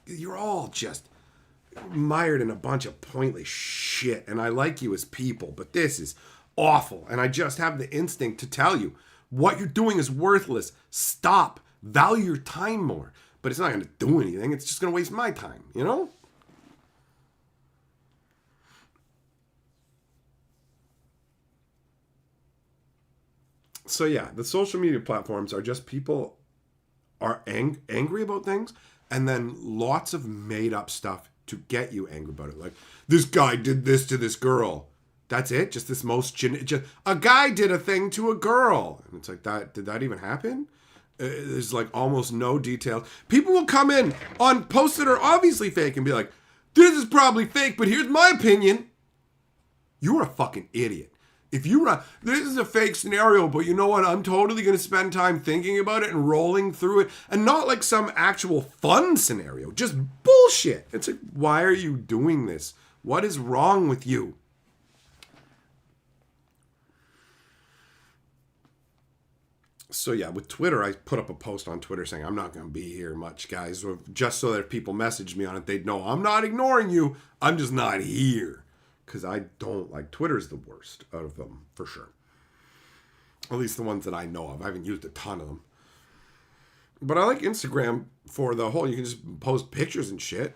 you're all just mired in a bunch of pointless shit, and I like you as people, but this is awful, and I just have the instinct to tell you, what you're doing is worthless. Stop. Value your time more. But it's not going to do anything. It's just going to waste my time, you know? So yeah, the social media platforms are just people are angry about things, and then lots of made up stuff to get you angry about it. Like, this guy did this to this girl. That's it? Just this just a guy did a thing to a girl. And it's like, did that even happen? There's like almost no details. People will come in on posts that are obviously fake and be like, this is probably fake, but here's my opinion. You're a fucking idiot. If you run, this is a fake scenario, but you know what? I'm totally going to spend time thinking about it and rolling through it, and not like some actual fun scenario. Just bullshit. It's like, why are you doing this? What is wrong with you? So yeah, with Twitter, I put up a post on Twitter saying, I'm not going to be here much, guys. Just so that if people message me on it, they'd know I'm not ignoring you. I'm just not here. Because I don't like, Twitter's the worst out of them, for sure. At least the ones that I know of. I haven't used a ton of them. But I like Instagram for the whole, you can just post pictures and shit.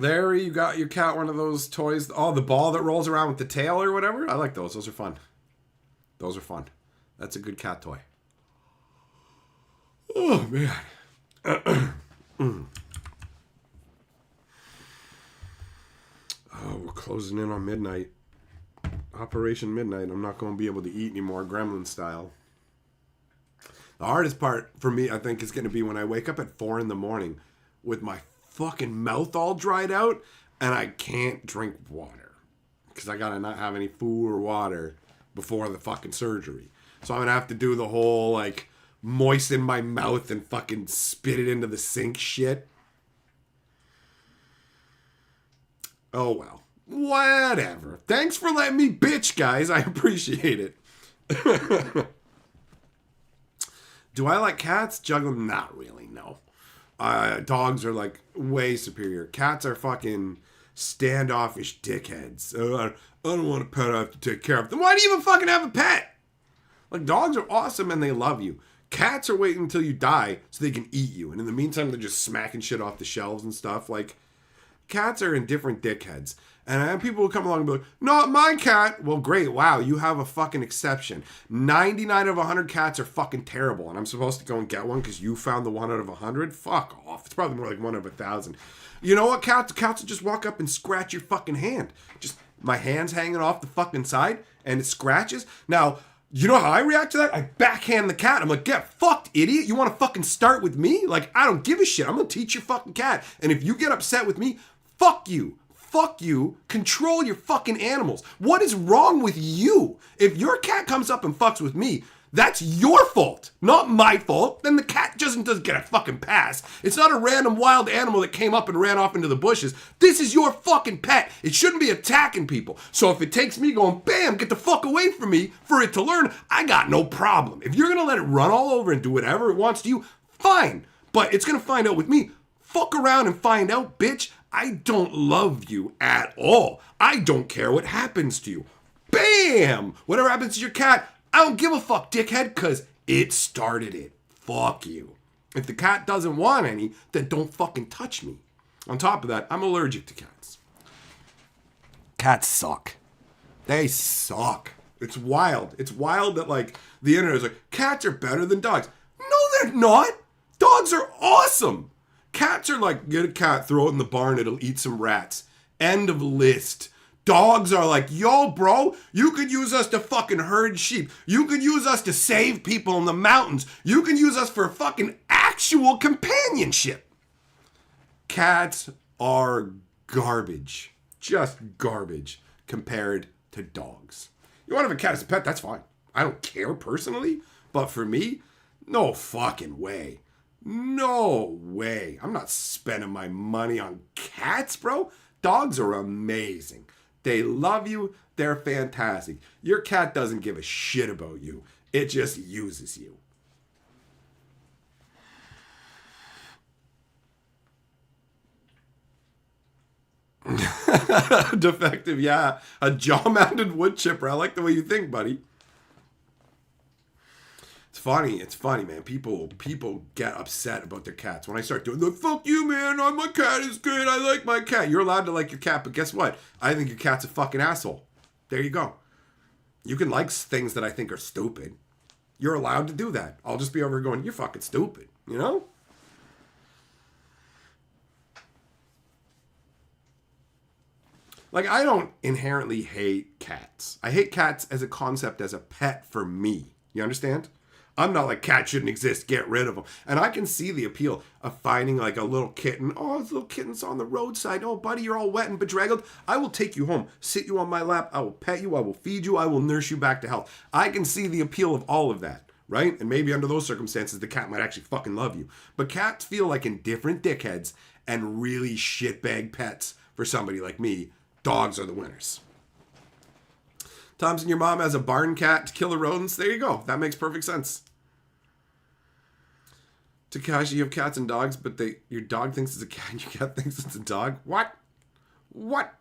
There you got your cat one of those toys. Oh, the ball that rolls around with the tail or whatever. I like those. Those are fun. Those are fun. That's a good cat toy. Oh, man. Oh, we're closing in on midnight. Operation Midnight. I'm not going to be able to eat anymore, Gremlin style. The hardest part for me, I think, is going to be when I wake up at 4 in the morning with my fucking mouth all dried out and I can't drink water because I got to not have any food or water before the fucking surgery. So I'm going to have to do the whole, like, moisten my mouth and fucking spit it into the sink shit. Oh, well. Whatever. Thanks for letting me bitch, guys. I appreciate it. Do I like cats? Juggle? Not really, no. Dogs are, like, way superior. Cats are fucking standoffish dickheads. I don't want a pet. I have to take care of them. Why do you even fucking have a pet? Like, dogs are awesome and they love you. Cats are waiting until you die so they can eat you. And in the meantime, they're just smacking shit off the shelves and stuff. Like, cats are indifferent dickheads. And I have people who come along and be like, not my cat. Well, great. Wow, you have a fucking exception. 99 of 100 cats are fucking terrible. And I'm supposed to go and get one because you found the 1 out of 100? Fuck off. It's probably more like 1 out of 1,000. You know what, cats? Cats will just walk up and scratch your fucking hand. Just my hand's hanging off the fucking side and it scratches. Now, you know how I react to that? I backhand the cat. I'm like, get fucked, idiot. You want to fucking start with me? Like, I don't give a shit. I'm going to teach your fucking cat. And if you get upset with me, fuck you. Fuck you. Control your fucking animals. What is wrong with you? If your cat comes up and fucks with me, that's your fault, not my fault. Then the cat doesn't get a fucking pass. It's not a random wild animal that came up and ran off into the bushes. This is your fucking pet. It shouldn't be attacking people. So if it takes me going, bam, get the fuck away from me for it to learn, I got no problem. If you're going to let it run all over and do whatever it wants to you, fine. But it's going to find out with me. Fuck around and find out, bitch. I don't love you at all. I don't care what happens to you. Bam! Whatever happens to your cat, I don't give a fuck, dickhead, because it started it. Fuck you. If the cat doesn't want any, then don't fucking touch me. On top of that, I'm allergic to cats. Cats suck. They suck. It's wild. It's wild that, like, the internet is like, cats are better than dogs. No, they're not. Dogs are awesome. Cats are like, get a cat, throw it in the barn, it'll eat some rats. End of list. Dogs are like, yo, bro, you could use us to fucking herd sheep. You could use us to save people in the mountains. You can use us for fucking actual companionship. Cats are garbage. Just garbage compared to dogs. You want to have a cat as a pet, that's fine. I don't care personally, but for me, no fucking way. No way. I'm not spending my money on cats, bro. Dogs are amazing. They love you. They're fantastic. Your cat doesn't give a shit about you. It just uses you. Defective, yeah. A jaw-mounted wood chipper. I like the way you think, buddy. It's funny, man. People get upset about their cats. When I start doing the fuck you, man, my cat is great, I like my cat. You're allowed to like your cat, but guess what? I think your cat's a fucking asshole. There you go. You can like things that I think are stupid. You're allowed to do that. I'll just be over going, you're fucking stupid, you know? Like, I don't inherently hate cats. I hate cats as a concept, as a pet for me. You understand? I'm not like, cats shouldn't exist, get rid of them. And I can see the appeal of finding like a little kitten. Oh, this little kitten's on the roadside. Oh, buddy, you're all wet and bedraggled. I will take you home, sit you on my lap. I will pet you. I will feed you. I will nurse you back to health. I can see the appeal of all of that, right? And maybe under those circumstances, the cat might actually fucking love you. But cats feel like indifferent dickheads and really shitbag pets for somebody like me. Dogs are the winners. Thompson, your mom has a barn cat to kill the rodents. There you go. That makes perfect sense. Takashi, you have cats and dogs, but your dog thinks it's a cat and your cat thinks it's a dog? What? What?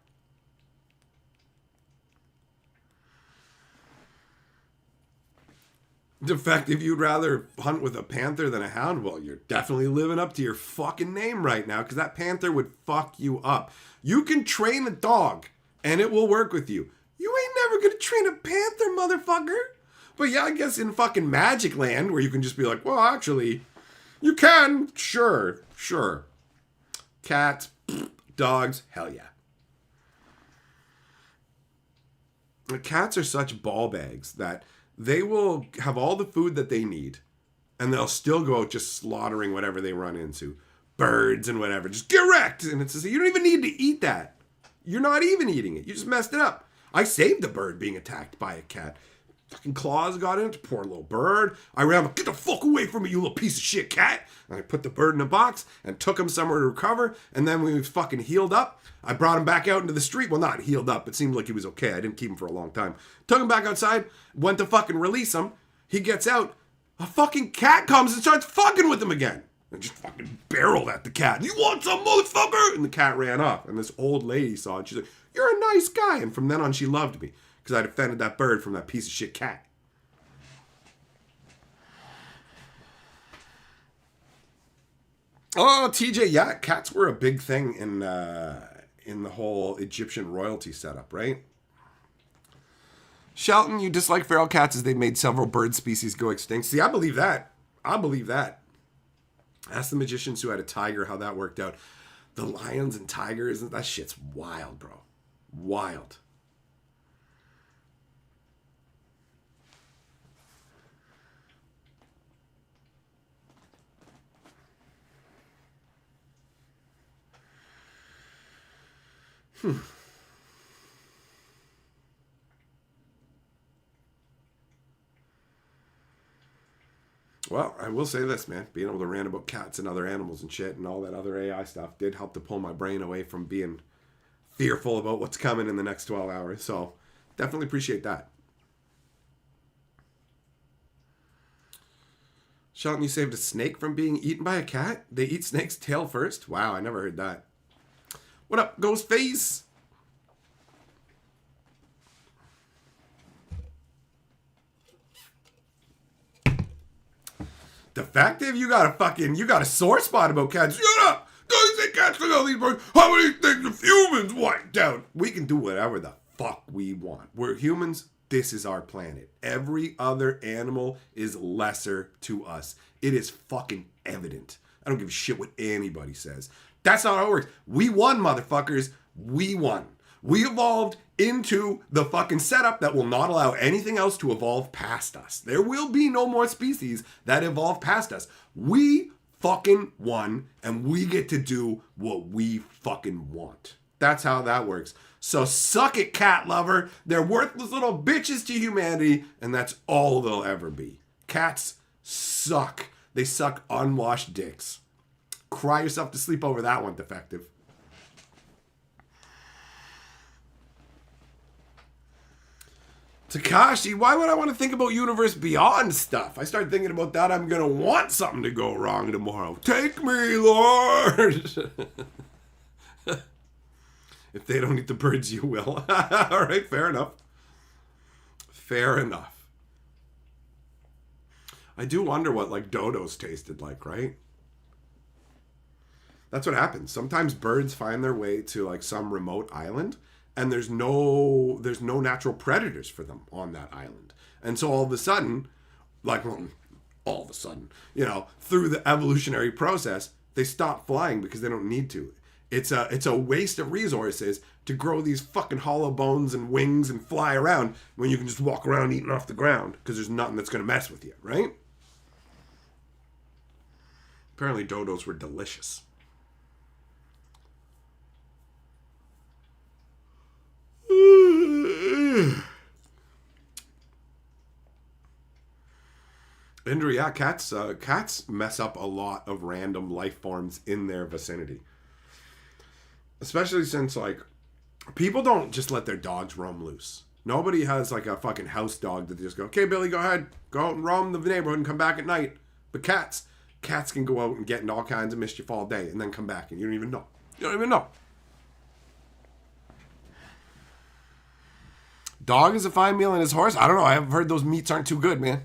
Defective, you'd rather hunt with a panther than a hound? Well, you're definitely living up to your fucking name right now, because that panther would fuck you up. You can train a dog, and it will work with you. You ain't never gonna train a panther, motherfucker. But yeah, I guess in fucking Magic Land, where you can just be like, well, actually, you can. Sure. Cats, dogs, hell yeah. The cats are such ball bags that they will have all the food that they need, and they'll still go out just slaughtering whatever they run into. Birds and whatever. Just get wrecked. And it's just, you don't even need to eat that. You're not even eating it. You just messed it up. I saved a bird being attacked by a cat. Fucking claws got in it. Poor little bird. I ran up, get the fuck away from me, you little piece of shit cat. And I put the bird in a box and took him somewhere to recover. And then when he was fucking healed up, I brought him back out into the street. Well, not healed up. It seemed like he was okay. I didn't keep him for a long time. Took him back outside. Went to fucking release him. He gets out. A fucking cat comes and starts fucking with him again. And just fucking barreled at the cat. You want some, motherfucker? And the cat ran off. And this old lady saw it. She's like, you're a nice guy. And from then on, she loved me. Because I defended that bird from that piece of shit cat. Oh, TJ, yeah, cats were a big thing in the whole Egyptian royalty setup, right? Shelton, you dislike feral cats as they made several bird species go extinct. See, I believe that. Ask the magicians who had a tiger how that worked out. The lions and tigers, that shit's wild, bro. Wild. Well, I will say this, man. Being able to rant about cats and other animals and shit and all that other AI stuff did help to pull my brain away from being fearful about what's coming in the next 12 hours. So, definitely appreciate that. Shelton, you saved a snake from being eaten by a cat? They eat snake's tail first? Wow, I never heard that. What up, Ghostface? Defective? You got a sore spot about cats. Shut up! Don't you say cats look at all these birds? How many things have humans wiped out? We can do whatever the fuck we want. We're humans. This is our planet. Every other animal is lesser to us. It is fucking evident. I don't give a shit what anybody says. That's not how it works. We won, motherfuckers. We won. We evolved into the fucking setup that will not allow anything else to evolve past us. There will be no more species that evolve past us. We fucking won, and we get to do what we fucking want. That's how that works. So suck it, cat lover. They're worthless little bitches to humanity, and that's all they'll ever be. Cats suck. They suck unwashed dicks. Cry yourself to sleep over that one, Defective. Takashi, why would I want to think about universe beyond stuff? I start thinking about that, I'm going to want something to go wrong tomorrow. Take me, Lord! If they don't eat the birds, you will. All right, fair enough. Fair enough. I do wonder what, like, dodos tasted like, right? That's what happens. Sometimes birds find their way to, like, some remote island, and there's no natural predators for them on that island. And so all of a sudden, you know, through the evolutionary process, they stop flying because they don't need to. It's a waste of resources to grow these fucking hollow bones and wings and fly around when you can just walk around eating off the ground because there's nothing that's going to mess with you, right? Apparently dodos were delicious. Indra, yeah, cats mess up a lot of random life forms in their vicinity. Especially since, like, people don't just let their dogs roam loose. Nobody has, like, a fucking house dog that they just go, okay, Billy, go ahead. Go out and roam the neighborhood and come back at night. But cats can go out and get into all kinds of mischief all day and then come back and you don't even know. You don't even know. Dog is a fine meal and his horse? I don't know. I have heard those meats aren't too good, man.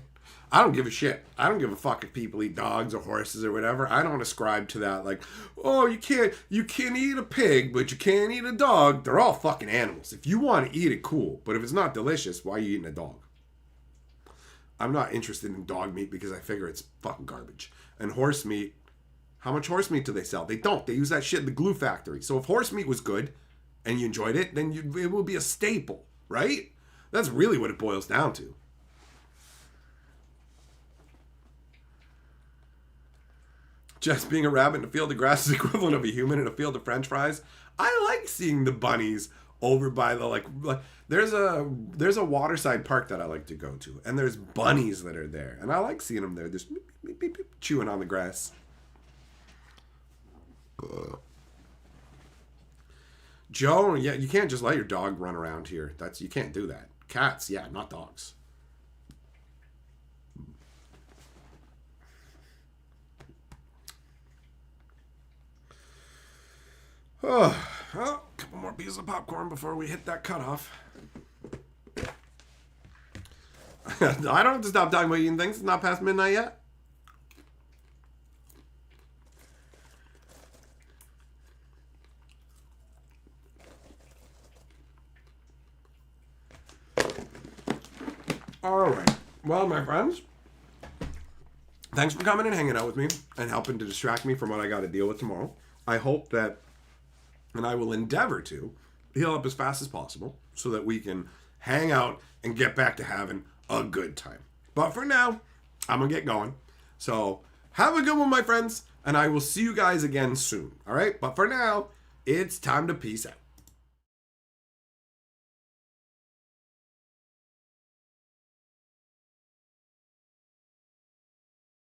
I don't give a shit. I don't give a fuck if people eat dogs or horses or whatever. I don't ascribe to that. Like, oh, you can't eat a pig, but you can't eat a dog. They're all fucking animals. If you want to eat it, cool. But if it's not delicious, why are you eating a dog? I'm not interested in dog meat because I figure it's fucking garbage. And horse meat, how much horse meat do they sell? They don't. They use that shit in the glue factory. So if horse meat was good and you enjoyed it, then it would be a staple, right? That's really what it boils down to. Just being a rabbit in a field of grass is equivalent of a human in a field of French fries. I like seeing the bunnies over by the like there's a waterside park that I like to go to, and there's bunnies that are there, and I like seeing them there, just beep, beep, beep, beep, chewing on the grass. Joe, yeah, you can't just let your dog run around here. You can't do that. Cats, yeah, not dogs. Oh, well, a couple more pieces of popcorn before we hit that cutoff. I don't have to stop talking about eating things. It's not past midnight yet. All right. Well, my friends, thanks for coming and hanging out with me and helping to distract me from what I got to deal with tomorrow. I hope that, and I will endeavor to, heal up as fast as possible so that we can hang out and get back to having a good time. But for now, I'm going to get going. So have a good one, my friends, and I will see you guys again soon. All right? But for now, it's time to peace out.